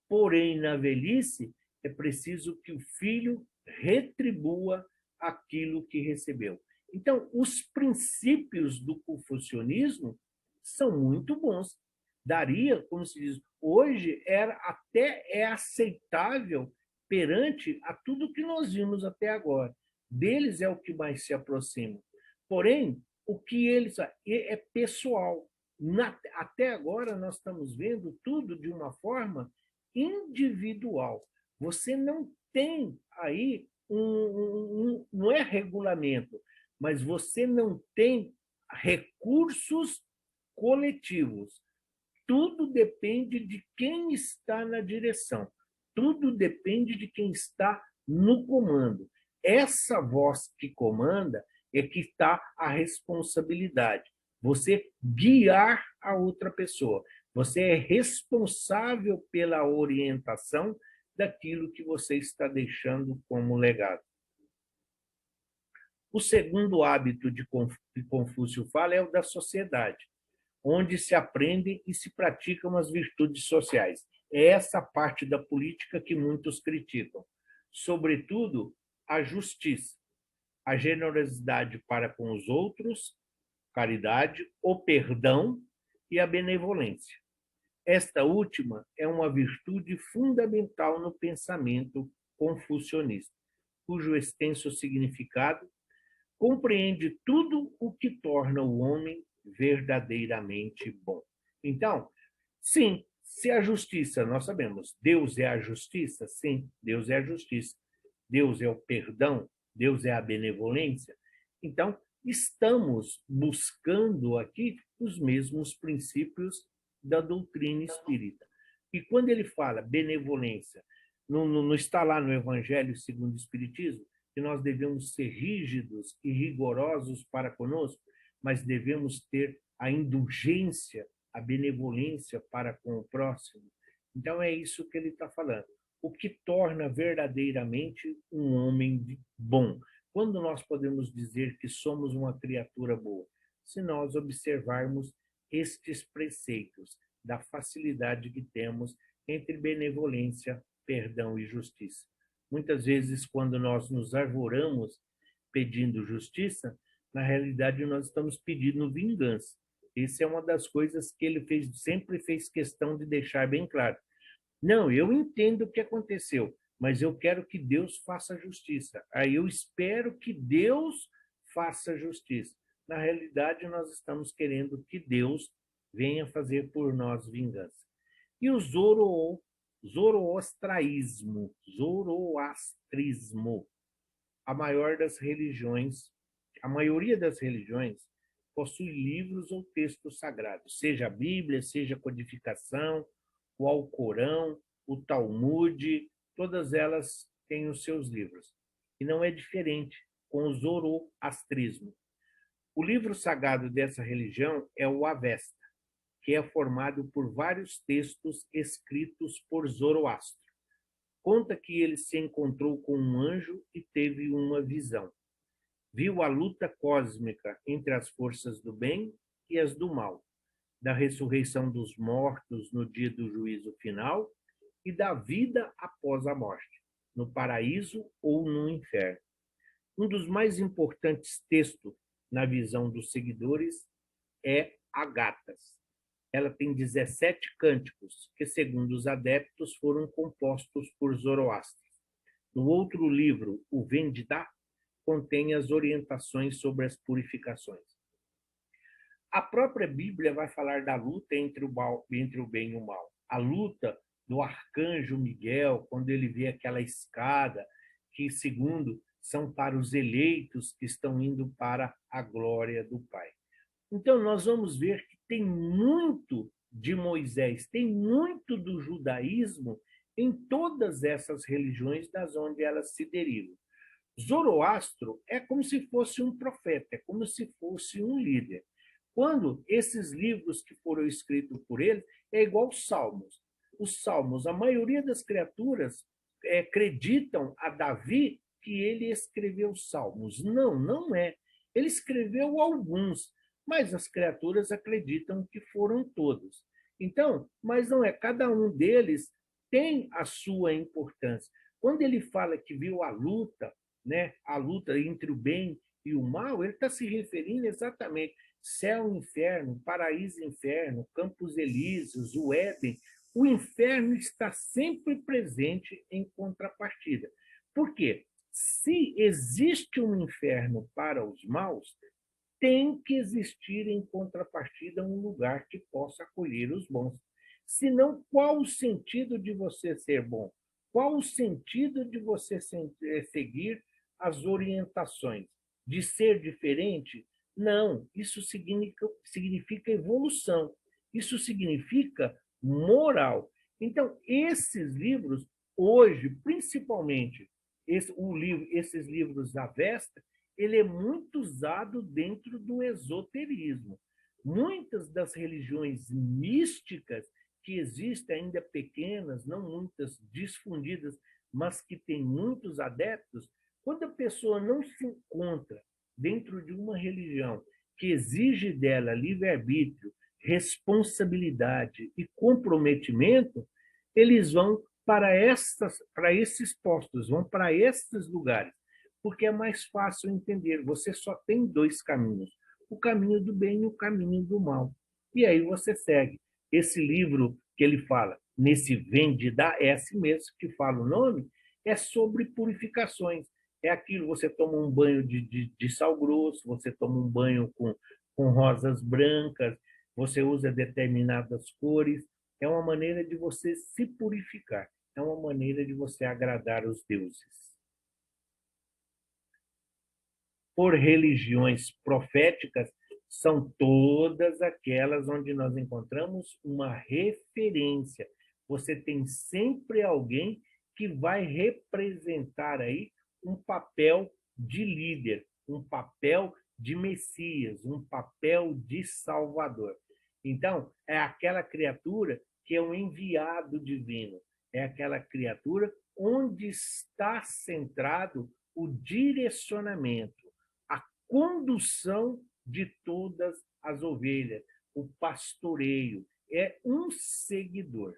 Porém, na velhice, é preciso que o filho retribua aquilo que recebeu. Então, os princípios do confucionismo são muito bons. Daria, como se diz, hoje até é aceitável perante a tudo que nós vimos até agora. Deles é o que mais se aproxima. Porém, o que eles é pessoal. Até agora nós estamos vendo tudo de uma forma individual. Você não tem aí não é regulamento, mas você não tem recursos coletivos. Tudo depende de quem está na direção. Tudo depende de quem está no comando. Essa voz que comanda é que está a responsabilidade. Você guiar a outra pessoa. Você é responsável pela orientação daquilo que você está deixando como legado. O segundo hábito que Confúcio fala é o da sociedade, onde se aprendem e se praticam as virtudes sociais. É essa parte da política que muitos criticam. Sobretudo, a justiça, a generosidade para com os outros, caridade, o perdão e a benevolência. Esta última é uma virtude fundamental no pensamento confucionista, cujo extenso significado compreende tudo o que torna o homem verdadeiramente bom. Então, sim, se a justiça, nós sabemos, Deus é a justiça, sim, Deus é a justiça. Deus é o perdão, Deus é a benevolência. Então, estamos buscando aqui os mesmos princípios da doutrina espírita. E quando ele fala benevolência, não está lá no Evangelho segundo o Espiritismo, que nós devemos ser rígidos e rigorosos para conosco, mas devemos ter a indulgência, a benevolência para com o próximo. Então, é isso que ele está falando. O que torna verdadeiramente um homem bom? Quando nós podemos dizer que somos uma criatura boa? Se nós observarmos estes preceitos da facilidade que temos entre benevolência, perdão e justiça. Muitas vezes, quando nós nos arvoramos pedindo justiça, na realidade nós estamos pedindo vingança. Essa é uma das coisas que ele sempre fez questão de deixar bem claro. Não, eu entendo o que aconteceu, mas eu quero que Deus faça justiça. Aí eu espero que Deus faça justiça. Na realidade, nós estamos querendo que Deus venha fazer por nós vingança. E o zoroastrismo, a maior das religiões, a maioria das religiões possui livros ou textos sagrados, seja a Bíblia, seja a codificação, o Alcorão, o Talmud, todas elas têm os seus livros. E não é diferente com o zoroastrismo. O livro sagrado dessa religião é o Avesta, que é formado por vários textos escritos por Zoroastro. Conta que ele se encontrou com um anjo e teve uma visão. Viu a luta cósmica entre as forças do bem e as do mal, da ressurreição dos mortos no dia do juízo final e da vida após a morte, no paraíso ou no inferno. Um dos mais importantes textos na visão dos seguidores é Agatas. Ela tem 17 cânticos, que, segundo os adeptos, foram compostos por Zoroastro. No outro livro, o Vendidá, contém as orientações sobre as purificações. A própria Bíblia vai falar da luta entre o bem e o mal. A luta do arcanjo Miguel, quando ele vê aquela escada, que, segundo, são para os eleitos que estão indo para a glória do Pai. Então, nós vamos ver que tem muito de Moisés, tem muito do judaísmo em todas essas religiões das onde elas se derivam. Zoroastro é como se fosse um profeta, é como se fosse um líder. Quando esses livros que foram escritos por ele, é igual aos Salmos. Os Salmos, a maioria das criaturas acreditam a Davi que ele escreveu os Salmos. Não, não é. Ele escreveu alguns, mas as criaturas acreditam que foram todos. Então, mas não é, cada um deles tem a sua importância. Quando ele fala que viu a luta, né, a luta entre o bem e o mal, ele está se referindo exatamente céu, inferno, paraíso, inferno, campos elíseos, o Éden. O inferno está sempre presente em contrapartida. Por quê? Se existe um inferno para os maus, tem que existir em contrapartida um lugar que possa acolher os bons. Senão, qual o sentido de você ser bom? Qual o sentido de você seguir as orientações? De ser diferente? Não, isso significa evolução, isso significa moral. Então, esses livros, hoje, principalmente esses livros da Vesta, ele é muito usado dentro do esoterismo. Muitas das religiões místicas que existem ainda pequenas, não muitas difundidas, mas que têm muitos adeptos, quando a pessoa não se encontra dentro de uma religião que exige dela livre-arbítrio, responsabilidade e comprometimento, eles vão para esses postos, vão para esses lugares, porque é mais fácil entender. Você só tem dois caminhos, o caminho do bem e o caminho do mal. E aí você segue. Esse livro que ele fala, nesse Vendidá, é assim mesmo que fala o nome, é sobre purificações. É aquilo, você toma um banho de sal grosso, você toma um banho com rosas brancas, você usa determinadas cores. É uma maneira de você se purificar. É uma maneira de você agradar os deuses. por religiões proféticas, são todas aquelas onde nós encontramos uma referência. Você tem sempre alguém que vai representar aí um papel de líder, um papel de Messias, um papel de Salvador. Então, é aquela criatura que é um enviado divino, é aquela criatura onde está centrado o direcionamento, a condução de todas as ovelhas, o pastoreio, é um seguidor,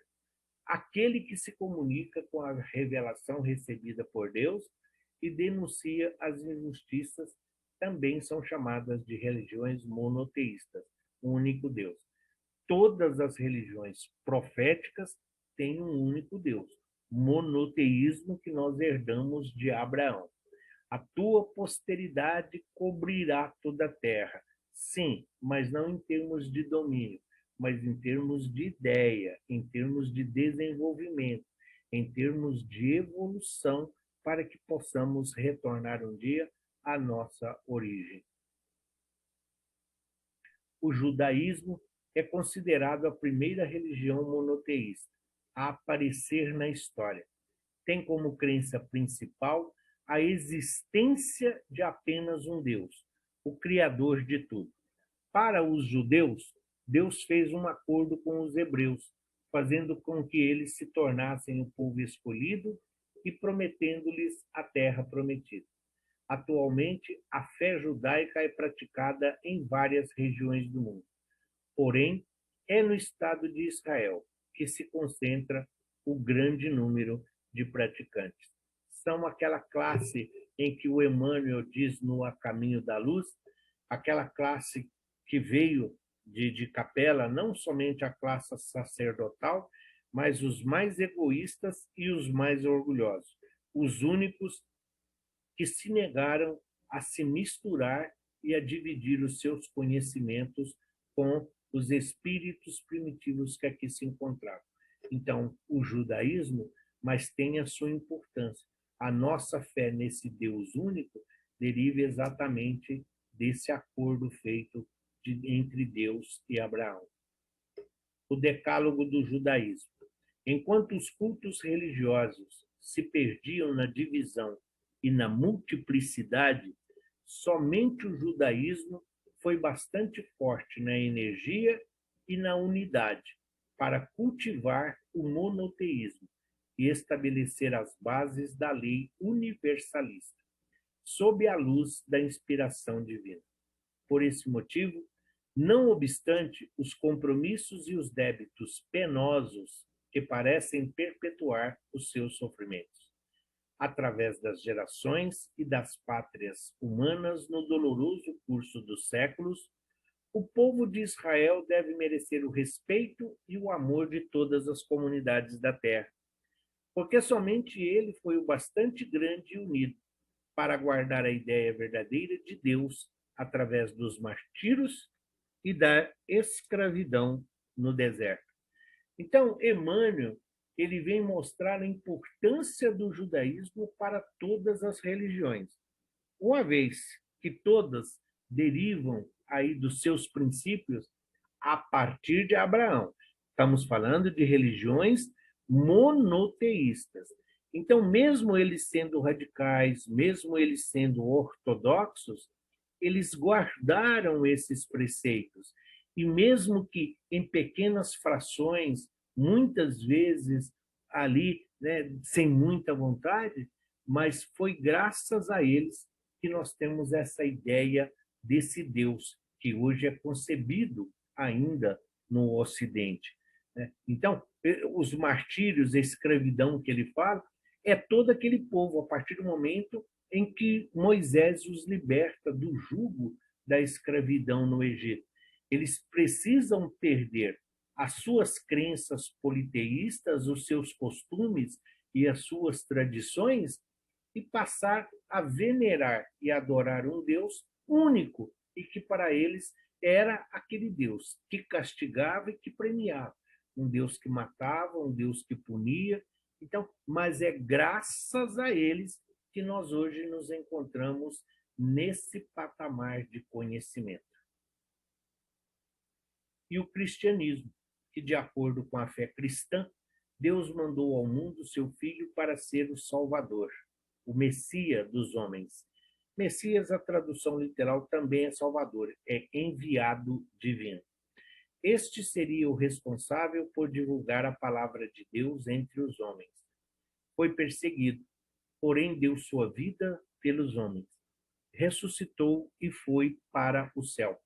aquele que se comunica com a revelação recebida por Deus e denuncia as injustiças, também são chamadas de religiões monoteístas, um único Deus. Todas as religiões proféticas têm um único Deus, monoteísmo que nós herdamos de Abraão. A tua posteridade cobrirá toda a terra. Sim, mas não em termos de domínio, mas em termos de ideia, em termos de desenvolvimento, em termos de evolução, para que possamos retornar um dia à nossa origem. O judaísmo é considerado a primeira religião monoteísta a aparecer na história. Tem como crença principal a existência de apenas um Deus, o Criador de tudo. Para os judeus, Deus fez um acordo com os hebreus, fazendo com que eles se tornassem o povo escolhido e prometendo-lhes a terra prometida. Atualmente, a fé judaica é praticada em várias regiões do mundo. Porém, é no Estado de Israel que se concentra o grande número de praticantes. São aquela classe em que o Emmanuel diz no A Caminho da Luz, aquela classe que veio de capela, não somente a classe sacerdotal, mas os mais egoístas e os mais orgulhosos, os únicos que se negaram a se misturar e a dividir os seus conhecimentos com os espíritos primitivos que aqui se encontravam. Então, o judaísmo, mas tem a sua importância. A nossa fé nesse Deus único deriva exatamente desse acordo feito entre Deus e Abraão. O decálogo do judaísmo. Enquanto os cultos religiosos se perdiam na divisão e na multiplicidade, somente o judaísmo foi bastante forte na energia e na unidade para cultivar o monoteísmo e estabelecer as bases da lei universalista, sob a luz da inspiração divina. Por esse motivo, não obstante os compromissos e os débitos penosos que parecem perpetuar os seus sofrimentos, através das gerações e das pátrias humanas no doloroso curso dos séculos, o povo de Israel deve merecer o respeito e o amor de todas as comunidades da terra, porque somente ele foi o bastante grande e unido para guardar a ideia verdadeira de Deus através dos martírios e da escravidão no deserto. Então, Emmanuel, ele vem mostrar a importância do judaísmo para todas as religiões, uma vez que todas derivam aí dos seus princípios a partir de Abraão. Estamos falando de religiões monoteístas. Então, mesmo eles sendo radicais, mesmo eles sendo ortodoxos, eles guardaram esses preceitos. E mesmo que em pequenas frações, muitas vezes ali, né, sem muita vontade, mas foi graças a eles que nós temos essa ideia desse Deus que hoje é concebido ainda no Ocidente. Então, os martírios, a escravidão que ele fala, é todo aquele povo, a partir do momento em que Moisés os liberta do jugo da escravidão no Egito. Eles precisam perder as suas crenças politeístas, os seus costumes e as suas tradições e passar a venerar e adorar um Deus único e que para eles era aquele Deus que castigava e que premiava, um Deus que matava, um Deus que punia. Então, mas é graças a eles que nós hoje nos encontramos nesse patamar de conhecimento. E o cristianismo, que, de acordo com a fé cristã, Deus mandou ao mundo seu Filho para ser o Salvador, o Messias dos homens. Messias, a tradução literal, também é Salvador, é enviado divino. Este seria o responsável por divulgar a palavra de Deus entre os homens. Foi perseguido, porém deu sua vida pelos homens. Ressuscitou e foi para o céu.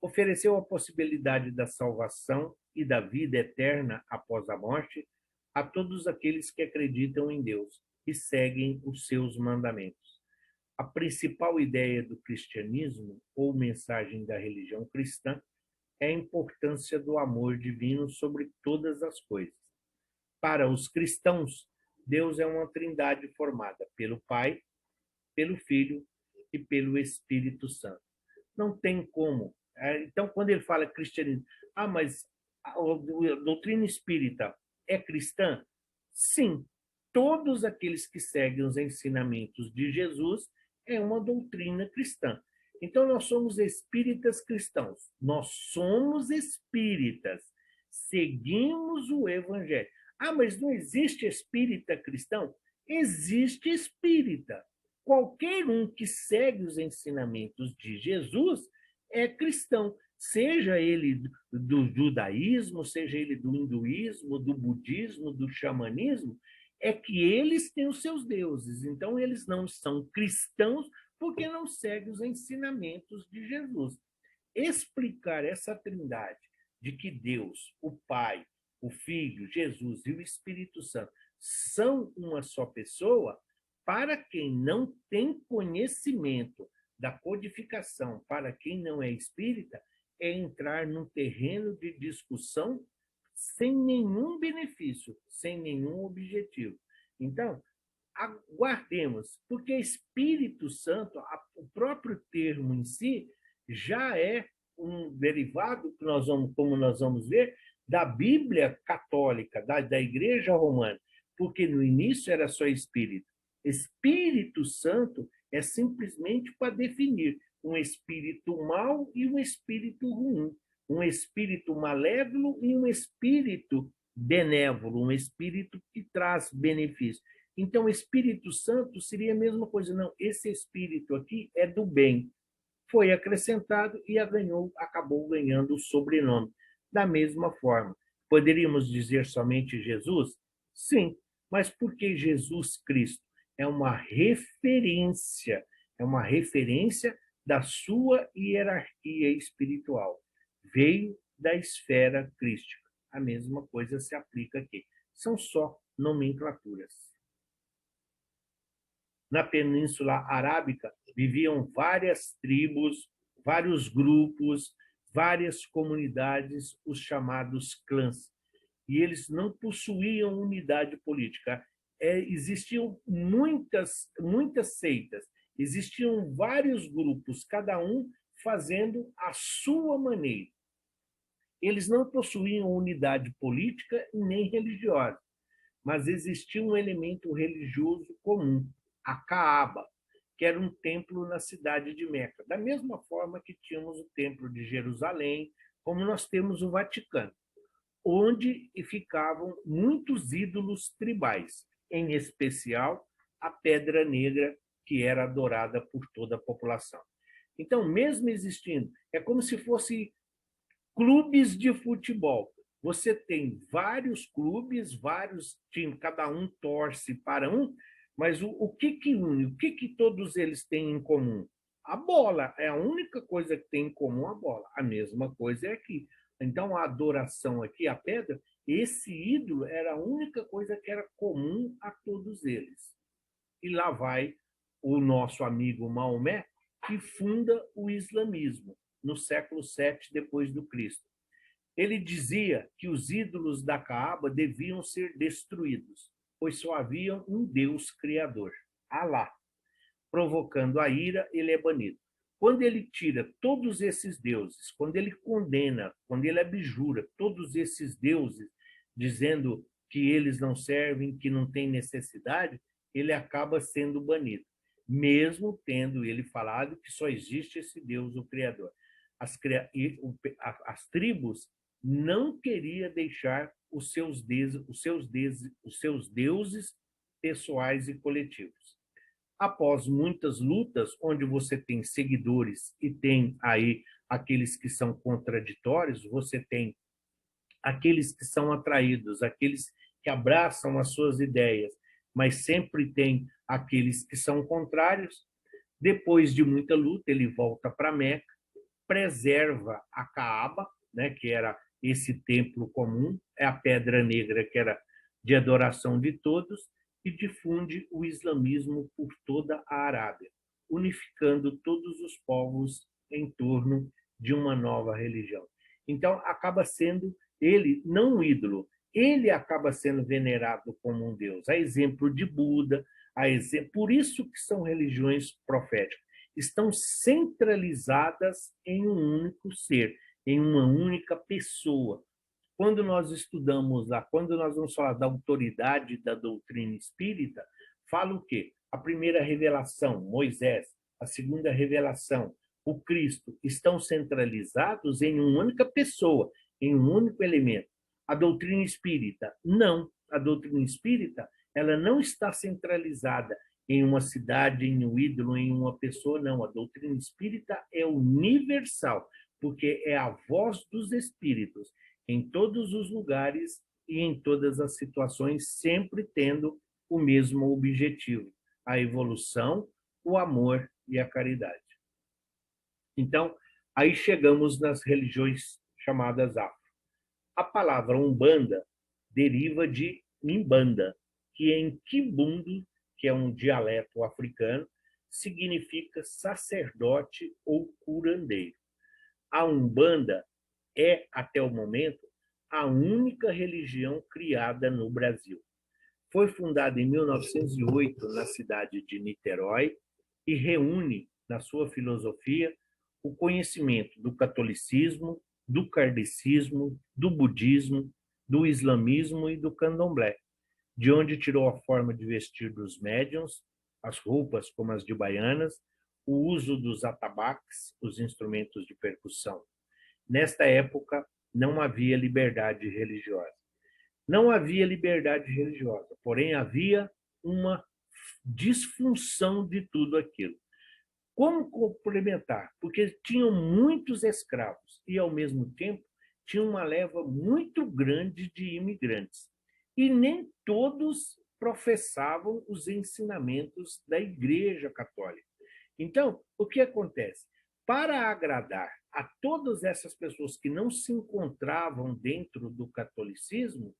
Ofereceu a possibilidade da salvação e da vida eterna após a morte a todos aqueles que acreditam em Deus e seguem os seus mandamentos. A principal ideia do cristianismo, ou mensagem da religião cristã, é a importância do amor divino sobre todas as coisas. Para os cristãos, Deus é uma trindade formada pelo Pai, pelo Filho e pelo Espírito Santo. Não tem como. Então, quando ele fala cristianismo, mas a doutrina espírita é cristã? Sim, todos aqueles que seguem os ensinamentos de Jesus é uma doutrina cristã. Então, nós somos espíritas cristãos. Nós somos espíritas. Seguimos o Evangelho. Mas não existe espírita cristão? Existe espírita. Qualquer um que segue os ensinamentos de Jesus é cristão, seja ele do judaísmo, seja ele do hinduísmo, do budismo, do xamanismo, é que eles têm os seus deuses. Então, eles não são cristãos porque não seguem os ensinamentos de Jesus. Explicar essa trindade de que Deus, o Pai, o Filho, Jesus e o Espírito Santo são uma só pessoa, para quem não tem conhecimento da codificação, para quem não é espírita, é entrar num terreno de discussão sem nenhum benefício, sem nenhum objetivo. Então, aguardemos, porque Espírito Santo, o próprio termo em si, já é um derivado, que como nós vamos ver, da Bíblia católica, da Igreja Romana, porque no início era só Espírito. Espírito Santo é simplesmente para definir um espírito mau e um espírito ruim, um espírito malévolo e um espírito benévolo, um espírito que traz benefício. Então, o Espírito Santo seria a mesma coisa. Não, esse espírito aqui é do bem. Foi acrescentado e acabou ganhando o sobrenome. Da mesma forma, poderíamos dizer somente Jesus? Sim, mas por que Jesus Cristo? É uma referência da sua hierarquia espiritual. Veio da esfera crística. A mesma coisa se aplica aqui. São só nomenclaturas. Na Península Arábica viviam várias tribos, vários grupos, várias comunidades, os chamados clãs. E eles não possuíam unidade política. Existiam muitas seitas, existiam vários grupos, cada um fazendo a sua maneira. Eles não possuíam unidade política nem religiosa, mas existia um elemento religioso comum, a Caaba, que era um templo na cidade de Meca. Da mesma forma que tínhamos o templo de Jerusalém, como nós temos o Vaticano, onde ficavam muitos ídolos tribais, em especial a Pedra Negra, que era adorada por toda a população. Então, mesmo existindo, é como se fosse clubes de futebol. Você tem vários clubes, vários times, cada um torce para um, mas o que une? O que todos eles têm em comum? A bola. É a única coisa que tem em comum a bola. A mesma coisa é aqui. Então, a adoração aqui, a pedra, esse ídolo era a única coisa que era comum a todos eles. E lá vai o nosso amigo Maomé, que funda o islamismo no século VII depois do Cristo. Ele dizia que os ídolos da Caaba deviam ser destruídos, pois só havia um Deus criador, Alá. Provocando a ira, ele é banido. Quando ele tira todos esses deuses, quando ele condena, quando ele abjura todos esses deuses, dizendo que eles não servem, que não têm necessidade, ele acaba sendo banido. mesmo tendo ele falado que só existe esse Deus, o Criador. As tribos não queriam deixar os seus deuses pessoais e coletivos. Após muitas lutas, onde você tem seguidores e tem aí aqueles que são contraditórios, você tem aqueles que são atraídos, aqueles que abraçam as suas ideias, mas sempre tem aqueles que são contrários. Depois de muita luta, ele volta para Meca, preserva a Caaba, né, que era esse templo comum, é a pedra negra que era de adoração de todos, e difunde o islamismo por toda a Arábia, unificando todos os povos em torno de uma nova religião. Então, acaba sendo ele não um ídolo, ele acaba sendo venerado como um deus, a exemplo de Buda, por isso que são religiões proféticas. Estão centralizadas em um único ser, em uma única pessoa. Quando nós estudamos lá, quando nós vamos falar da autoridade da doutrina espírita, fala o quê? A primeira revelação, Moisés, a segunda revelação, o Cristo, estão centralizados em uma única pessoa, em um único elemento. A doutrina espírita, não. A doutrina espírita, ela não está centralizada em uma cidade, em um ídolo, em uma pessoa, não. A doutrina espírita é universal, porque é a voz dos espíritos em todos os lugares e em todas as situações, sempre tendo o mesmo objetivo: a evolução, o amor e a caridade. Então, aí chegamos nas religiões chamadas afro. A palavra Umbanda deriva de Mimbanda, que em Kimbundu, que é um dialeto africano, significa sacerdote ou curandeiro. A Umbanda é, até o momento, a única religião criada no Brasil. Foi fundada em 1908 na cidade de Niterói e reúne, na sua filosofia, o conhecimento do catolicismo, do kardecismo, do budismo, do islamismo e do candomblé, de onde tirou a forma de vestir dos médiuns, as roupas como as de baianas, o uso dos atabaques, os instrumentos de percussão. Nesta época, não havia liberdade religiosa. Não havia liberdade religiosa, porém havia uma disfunção de tudo aquilo. Como complementar? Porque tinham muitos escravos e, ao mesmo tempo, tinha uma leva muito grande de imigrantes. E nem todos professavam os ensinamentos da Igreja Católica. Então, o que acontece? Para agradar a todas essas pessoas que não se encontravam dentro do catolicismo,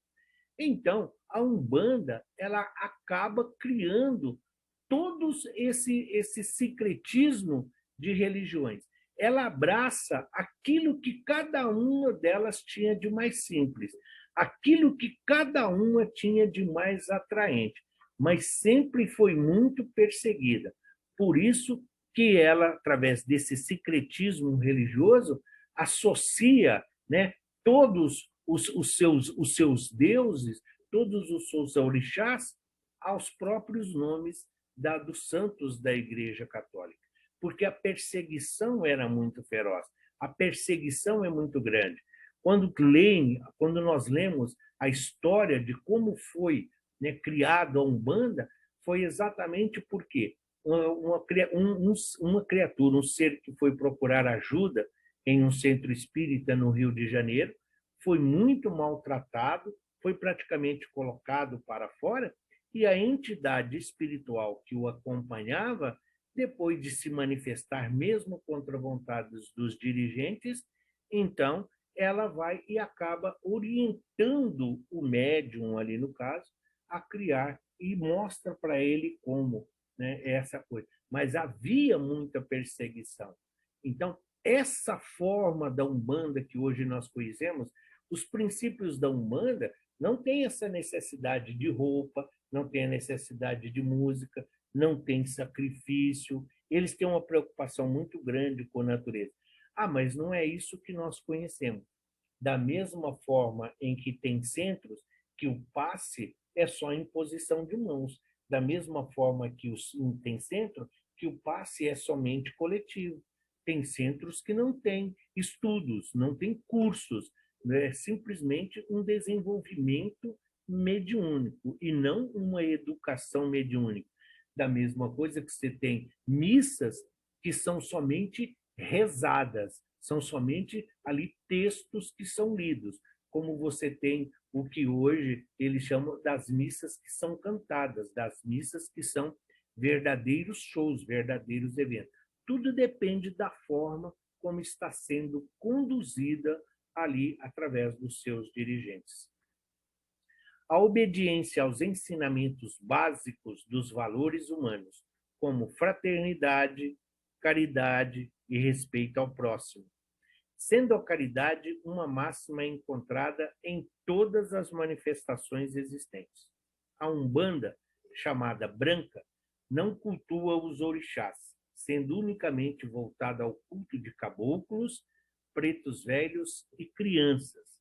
então a Umbanda ela acaba criando todos esse secretismo de religiões. Ela abraça aquilo que cada uma delas tinha de mais simples, aquilo que cada uma tinha de mais atraente, mas sempre foi muito perseguida. Por isso que ela, através desse secretismo religioso, associa, né, todos os seus deuses, todos os seus orixás, aos próprios nomes dos santos da Igreja Católica, porque a perseguição era muito feroz, a perseguição é muito grande. Quando nós lemos a história de como foi, né, criada a Umbanda, foi exatamente porque uma criatura, um ser que foi procurar ajuda em um centro espírita no Rio de Janeiro, foi muito maltratado, foi praticamente colocado para fora, e a entidade espiritual que o acompanhava, depois de se manifestar mesmo contra a vontade dos dirigentes, então ela vai e acaba orientando o médium, ali no caso, a criar e mostra para ele como, né, essa coisa. Mas havia muita perseguição. Então, essa forma da Umbanda que hoje nós conhecemos, os princípios da Umbanda não tem essa necessidade de roupa, não tem a necessidade de música, não tem sacrifício. Eles têm uma preocupação muito grande com a natureza. Ah, mas não é isso que nós conhecemos. Da mesma forma em que tem centros que o passe é só imposição de mãos. Da mesma forma que tem centro que o passe é somente coletivo. Tem centros que não têm estudos, não têm cursos, né? É simplesmente um desenvolvimento mediúnico e não uma educação mediúnica. Da mesma coisa que você tem missas que são somente rezadas, são somente ali textos que são lidos, como você tem o que hoje eles chamam das missas que são cantadas, das missas que são verdadeiros shows, verdadeiros eventos. Tudo depende da forma como está sendo conduzida ali através dos seus dirigentes. A obediência aos ensinamentos básicos dos valores humanos, como fraternidade, caridade e respeito ao próximo, sendo a caridade uma máxima encontrada em todas as manifestações existentes. A Umbanda, chamada branca, não cultua os orixás, sendo unicamente voltada ao culto de caboclos, pretos velhos e crianças.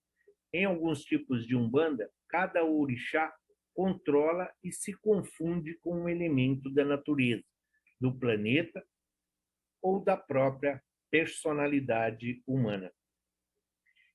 Em alguns tipos de Umbanda, cada orixá controla e se confunde com um elemento da natureza, do planeta ou da própria personalidade humana.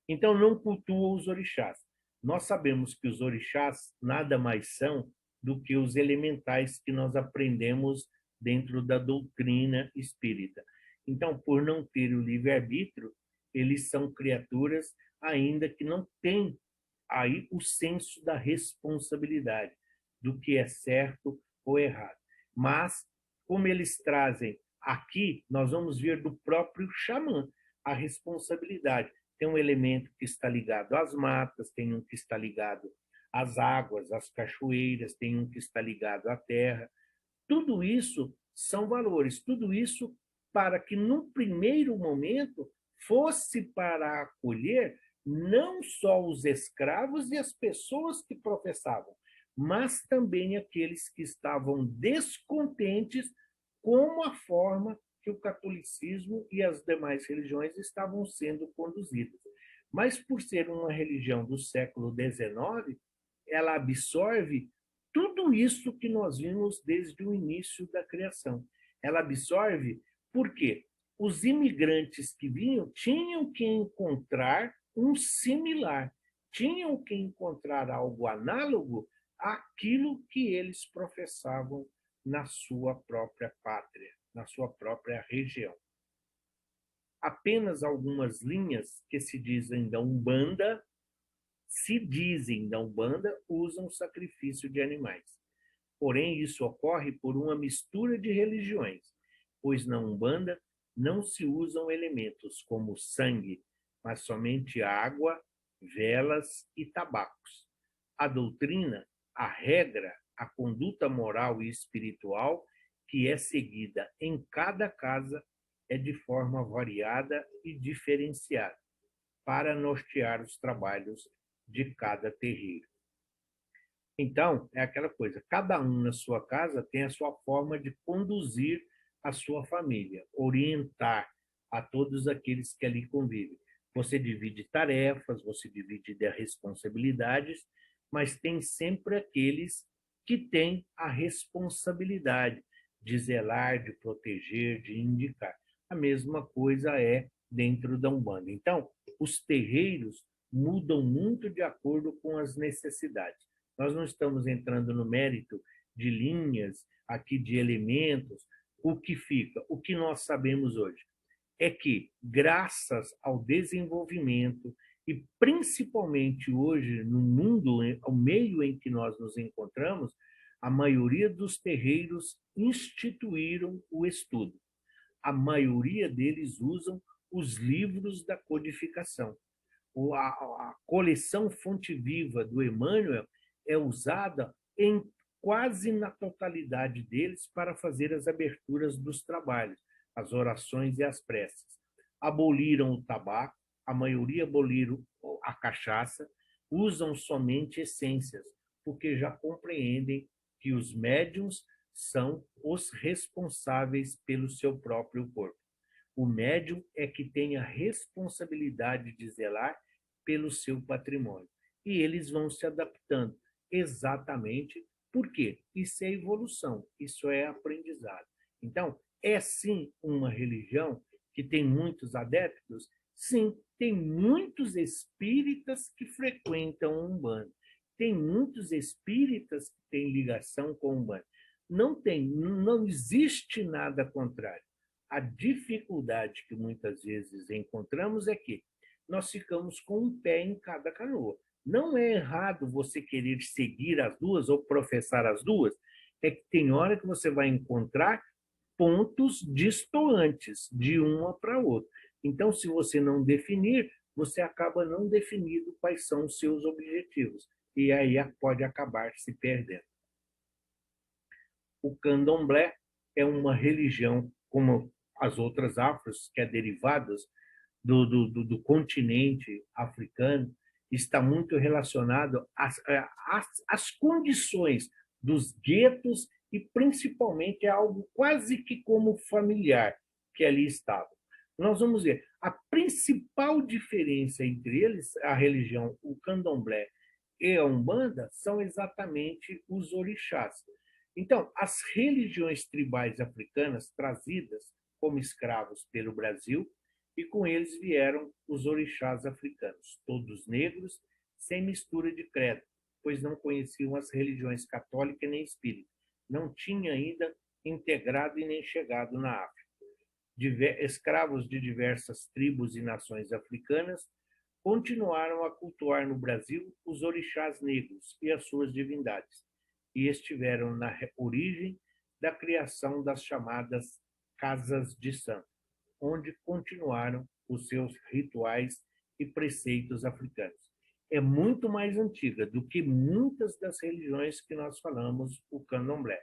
Então, não cultua os orixás. Nós sabemos que os orixás nada mais são do que os elementais que nós aprendemos dentro da doutrina espírita. Então, por não ter o livre-arbítrio, eles são criaturas ainda que não têm aí o senso da responsabilidade, do que é certo ou errado. Mas, como eles trazem aqui, nós vamos ver do próprio xamã a responsabilidade. Tem um elemento que está ligado às matas, tem um que está ligado às águas, às cachoeiras, tem um que está ligado à terra. Tudo isso são valores, tudo isso para que, num primeiro momento, fosse para acolher não só os escravos e as pessoas que professavam, mas também aqueles que estavam descontentes com a forma que o catolicismo e as demais religiões estavam sendo conduzidas. Mas, por ser uma religião do século XIX, ela absorve tudo isso que nós vimos desde o início da criação. Ela absorve porque os imigrantes que vinham tinham que encontrar um similar, tinham que encontrar algo análogo àquilo que eles professavam na sua própria pátria, na sua própria região. Apenas algumas linhas que se dizem da Umbanda usam sacrifício de animais. Porém, isso ocorre por uma mistura de religiões, pois na Umbanda não se usam elementos como sangue, mas somente água, velas e tabacos. A doutrina, a regra, a conduta moral e espiritual que é seguida em cada casa é de forma variada e diferenciada para nortear os trabalhos de cada terreiro. Então, é aquela coisa, cada um na sua casa tem a sua forma de conduzir a sua família, orientar a todos aqueles que ali convivem. Você divide tarefas, você divide responsabilidades, mas tem sempre aqueles que têm a responsabilidade de zelar, de proteger, de indicar. A mesma coisa é dentro da Umbanda. Então, os terreiros mudam muito de acordo com as necessidades. Nós não estamos entrando no mérito de linhas, aqui de elementos, o que fica, o que nós sabemos hoje é que, graças ao desenvolvimento e principalmente hoje no mundo, ao meio em que nós nos encontramos, a maioria dos terreiros instituíram o estudo. A maioria deles usam os livros da codificação. A coleção Fonte Viva do Emmanuel é usada em quase na totalidade deles para fazer as aberturas dos trabalhos, as orações e as preces. Aboliram o tabaco, a maioria aboliram a cachaça, usam somente essências, porque já compreendem que os médiuns são os responsáveis pelo seu próprio corpo. O médium é que tem a responsabilidade de zelar pelo seu patrimônio. E eles vão se adaptando exatamente Por quê? Isso é evolução, isso é aprendizado. Então, é sim uma religião que tem muitos adeptos? Sim, tem muitos espíritas que frequentam a Umbanda. Tem muitos espíritas que têm ligação com a Umbanda. Não existe nada contrário. A dificuldade que muitas vezes encontramos é que nós ficamos com um pé em cada canoa. Não é errado você querer seguir as duas ou professar as duas, é que tem hora que você vai encontrar pontos distoantes de uma para outra. Então, se você não definir, você acaba não definindo quais são os seus objetivos. E aí pode acabar se perdendo. O candomblé é uma religião, como as outras afros, que é derivadas do continente africano, está muito relacionado às condições dos guetos e, principalmente, é algo quase que como familiar que ali estava. Nós vamos ver, a principal diferença entre eles, a religião, o candomblé e a umbanda, são exatamente os orixás. Então, as religiões tribais africanas trazidas como escravos pelo Brasil, e com eles vieram os orixás africanos, todos negros, sem mistura de credo, pois não conheciam as religiões católica nem espírita. Não tinha ainda integrado e nem chegado na África. Escravos de diversas tribos e nações africanas continuaram a cultuar no Brasil os orixás negros e as suas divindades, e estiveram na origem da criação das chamadas casas de santo, onde continuaram os seus rituais e preceitos africanos. É muito mais antiga do que muitas das religiões que nós falamos, o candomblé.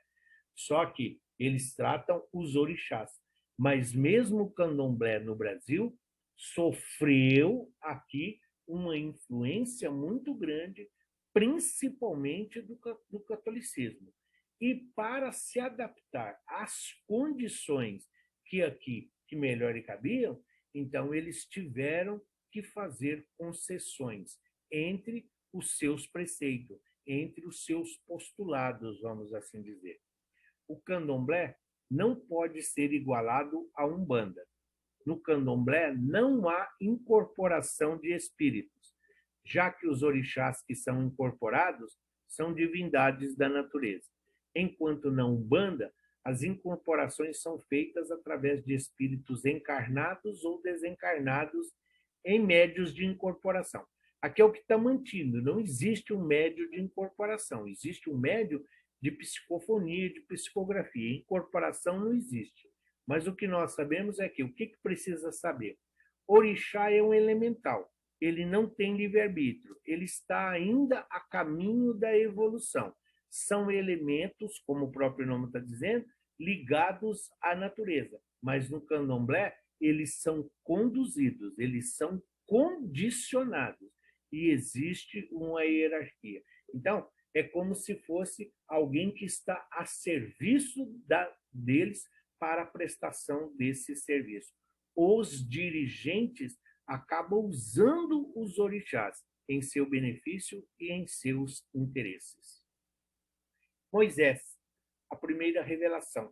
Só que eles tratam os orixás. Mas mesmo o candomblé no Brasil sofreu aqui uma influência muito grande, principalmente do catolicismo. E para se adaptar às condições que aqui que melhor lhe cabiam, então eles tiveram que fazer concessões entre os seus preceitos, entre os seus postulados, vamos assim dizer. O candomblé não pode ser igualado à umbanda. No candomblé não há incorporação de espíritos, já que os orixás que são incorporados são divindades da natureza. Enquanto na umbanda, as incorporações são feitas através de espíritos encarnados ou desencarnados em médios de incorporação. Aqui é o que está mantido, não existe um médio de incorporação, existe um médio de psicofonia, de psicografia. Incorporação não existe. Mas o que nós sabemos é que o que precisa saber? Orixá é um elemental, ele não tem livre-arbítrio, ele está ainda a caminho da evolução. São elementos, como o próprio nome está dizendo, ligados à natureza. Mas no candomblé, eles são conduzidos, eles são condicionados. E existe uma hierarquia. Então, é como se fosse alguém que está a serviço deles para a prestação desse serviço. Os dirigentes acabam usando os orixás em seu benefício e em seus interesses. Moisés, a primeira revelação.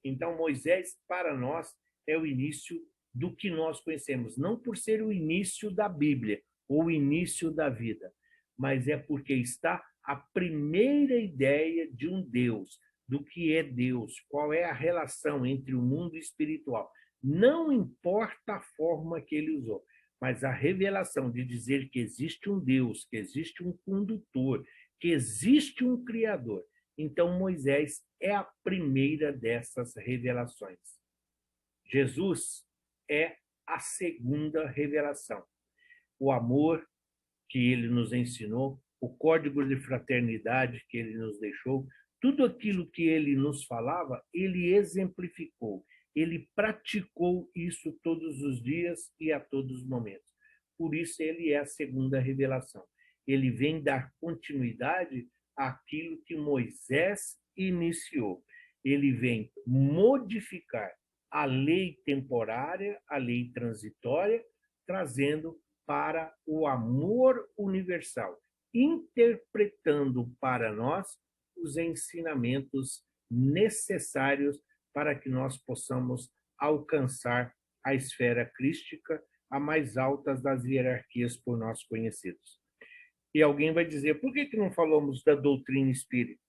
Então, Moisés, para nós, é o início do que nós conhecemos, não por ser o início da Bíblia ou o início da vida, mas é porque está a primeira ideia de um Deus, do que é Deus, qual é a relação entre o mundo espiritual. Não importa a forma que ele usou, mas a revelação de dizer que existe um Deus, que existe um condutor, que existe um Criador. Então, Moisés é a primeira dessas revelações. Jesus é a segunda revelação. O amor que ele nos ensinou, o código de fraternidade que ele nos deixou, tudo aquilo que ele nos falava, ele exemplificou, ele praticou isso todos os dias e a todos os momentos. Por isso, ele é a segunda revelação. Ele vem dar continuidade àquilo que Moisés iniciou. Ele vem modificar a lei temporária, a lei transitória, trazendo para o amor universal, interpretando para nós os ensinamentos necessários para que nós possamos alcançar a esfera crística, a mais alta das hierarquias por nós conhecidos. E alguém vai dizer, por que não falamos da doutrina espírita?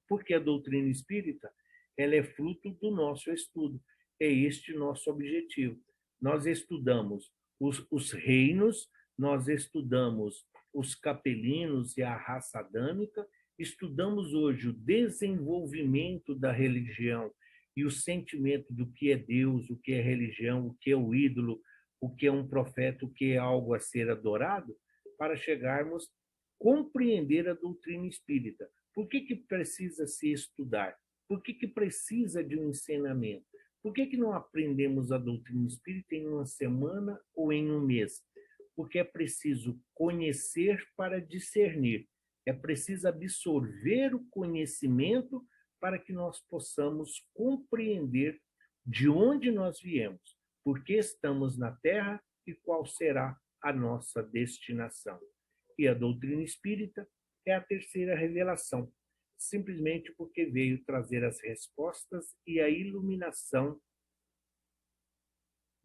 Porque a doutrina espírita, ela é fruto do nosso estudo. É este nosso objetivo. Nós estudamos os reinos, nós estudamos os capelinos e a raça adâmica, estudamos hoje o desenvolvimento da religião e o sentimento do que é Deus, o que é religião, o que é o ídolo, o que é um profeta, o que é algo a ser adorado, para chegarmos a compreender a doutrina espírita. Por que precisa se estudar? Por que precisa de um ensinamento? Por que não aprendemos a doutrina espírita em uma semana ou em um mês? Porque é preciso conhecer para discernir. É preciso absorver o conhecimento para que nós possamos compreender de onde nós viemos, por que estamos na Terra e qual será a nossa destinação. E a doutrina espírita é a terceira revelação, simplesmente porque veio trazer as respostas e a iluminação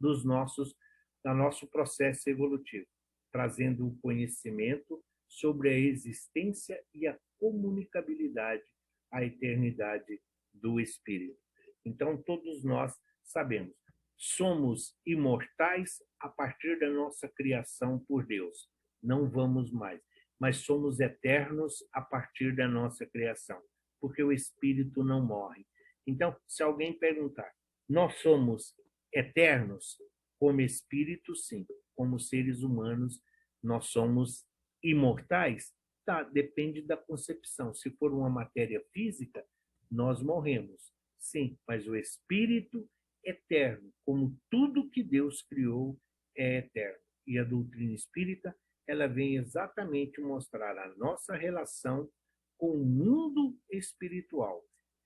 do nosso processo evolutivo, trazendo o conhecimento sobre a existência e a comunicabilidade, a eternidade do Espírito. Então, todos nós sabemos, somos imortais a partir da nossa criação por Deus. Não vamos mais. Mas somos eternos a partir da nossa criação, porque o Espírito não morre. Então, se alguém perguntar, nós somos eternos? Como Espírito, sim. Como seres humanos, nós somos imortais? Tá, depende da concepção. Se for uma matéria física, nós morremos. Sim, mas o Espírito eterno, como tudo que Deus criou, é eterno. E a doutrina espírita, ela vem exatamente mostrar a nossa relação com o mundo espiritual,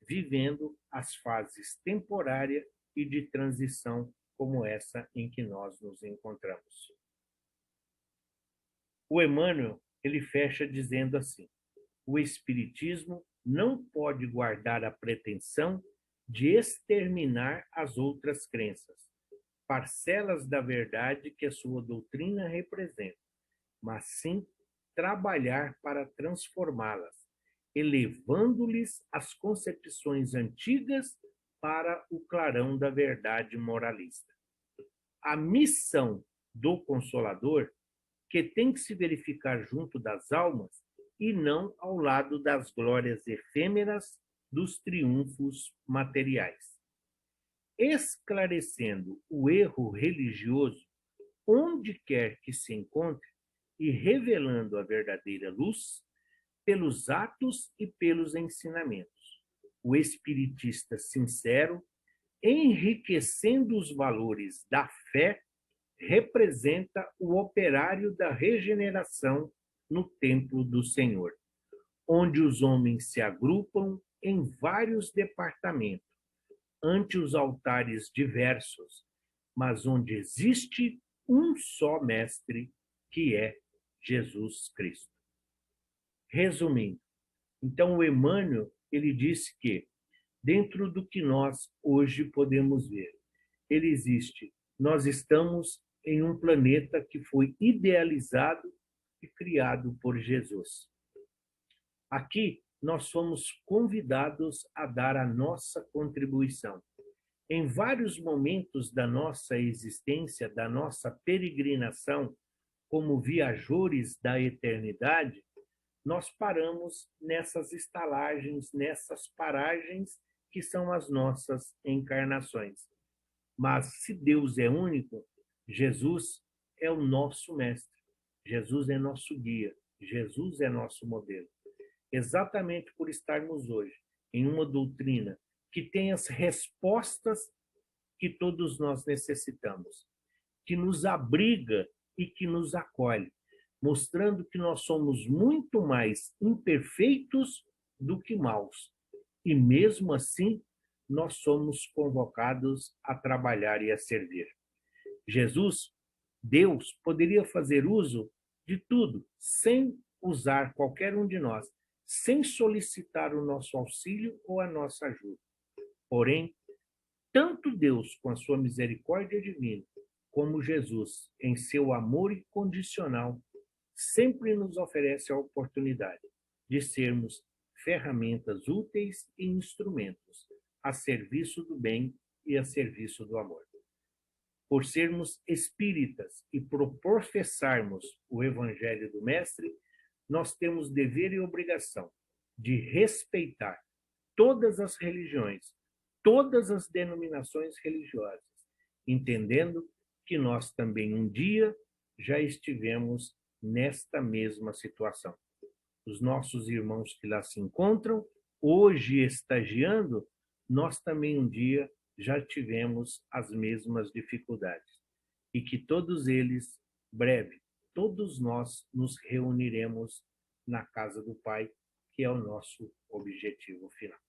vivendo as fases temporárias e de transição como essa em que nós nos encontramos. O Emmanuel, ele fecha dizendo assim, o Espiritismo não pode guardar a pretensão de exterminar as outras crenças, parcelas da verdade que a sua doutrina representa, mas sim trabalhar para transformá-las, elevando-lhes as concepções antigas para o clarão da verdade moralista. A missão do Consolador, que tem que se verificar junto das almas e não ao lado das glórias efêmeras dos triunfos materiais. Esclarecendo o erro religioso onde quer que se encontre e revelando a verdadeira luz pelos atos e pelos ensinamentos. O espiritista sincero, enriquecendo os valores da fé, representa o operário da regeneração no templo do Senhor, onde os homens se agrupam em vários departamentos, ante os altares diversos, mas onde existe um só mestre, que é Jesus Cristo. Resumindo, então o Emmanuel, ele disse que, dentro do que nós hoje podemos ver, ele existe. Nós estamos em um planeta que foi idealizado e criado por Jesus. Aqui, nós somos convidados a dar a nossa contribuição. Em vários momentos da nossa existência, da nossa peregrinação, como viajores da eternidade, nós paramos nessas estalagens, nessas paragens que são as nossas encarnações. Mas se Deus é único, Jesus é o nosso mestre, Jesus é nosso guia, Jesus é nosso modelo. Exatamente por estarmos hoje em uma doutrina que tem as respostas que todos nós necessitamos, que nos abriga e que nos acolhe, mostrando que nós somos muito mais imperfeitos do que maus. E mesmo assim, nós somos convocados a trabalhar e a servir. Jesus, Deus, poderia fazer uso de tudo, sem usar qualquer um de nós, sem solicitar o nosso auxílio ou a nossa ajuda. Porém, tanto Deus, com a sua misericórdia divina, como Jesus, em seu amor incondicional, sempre nos oferece a oportunidade de sermos ferramentas úteis e instrumentos a serviço do bem e a serviço do amor. Por sermos espíritas e por professarmos o Evangelho do Mestre, nós temos dever e obrigação de respeitar todas as religiões, todas as denominações religiosas, entendendo que nós também um dia já estivemos nesta mesma situação. Os nossos irmãos que lá se encontram, hoje estagiando, nós também um dia já tivemos as mesmas dificuldades. E que todos eles, breve, todos nós nos reuniremos na casa do Pai, que é o nosso objetivo final.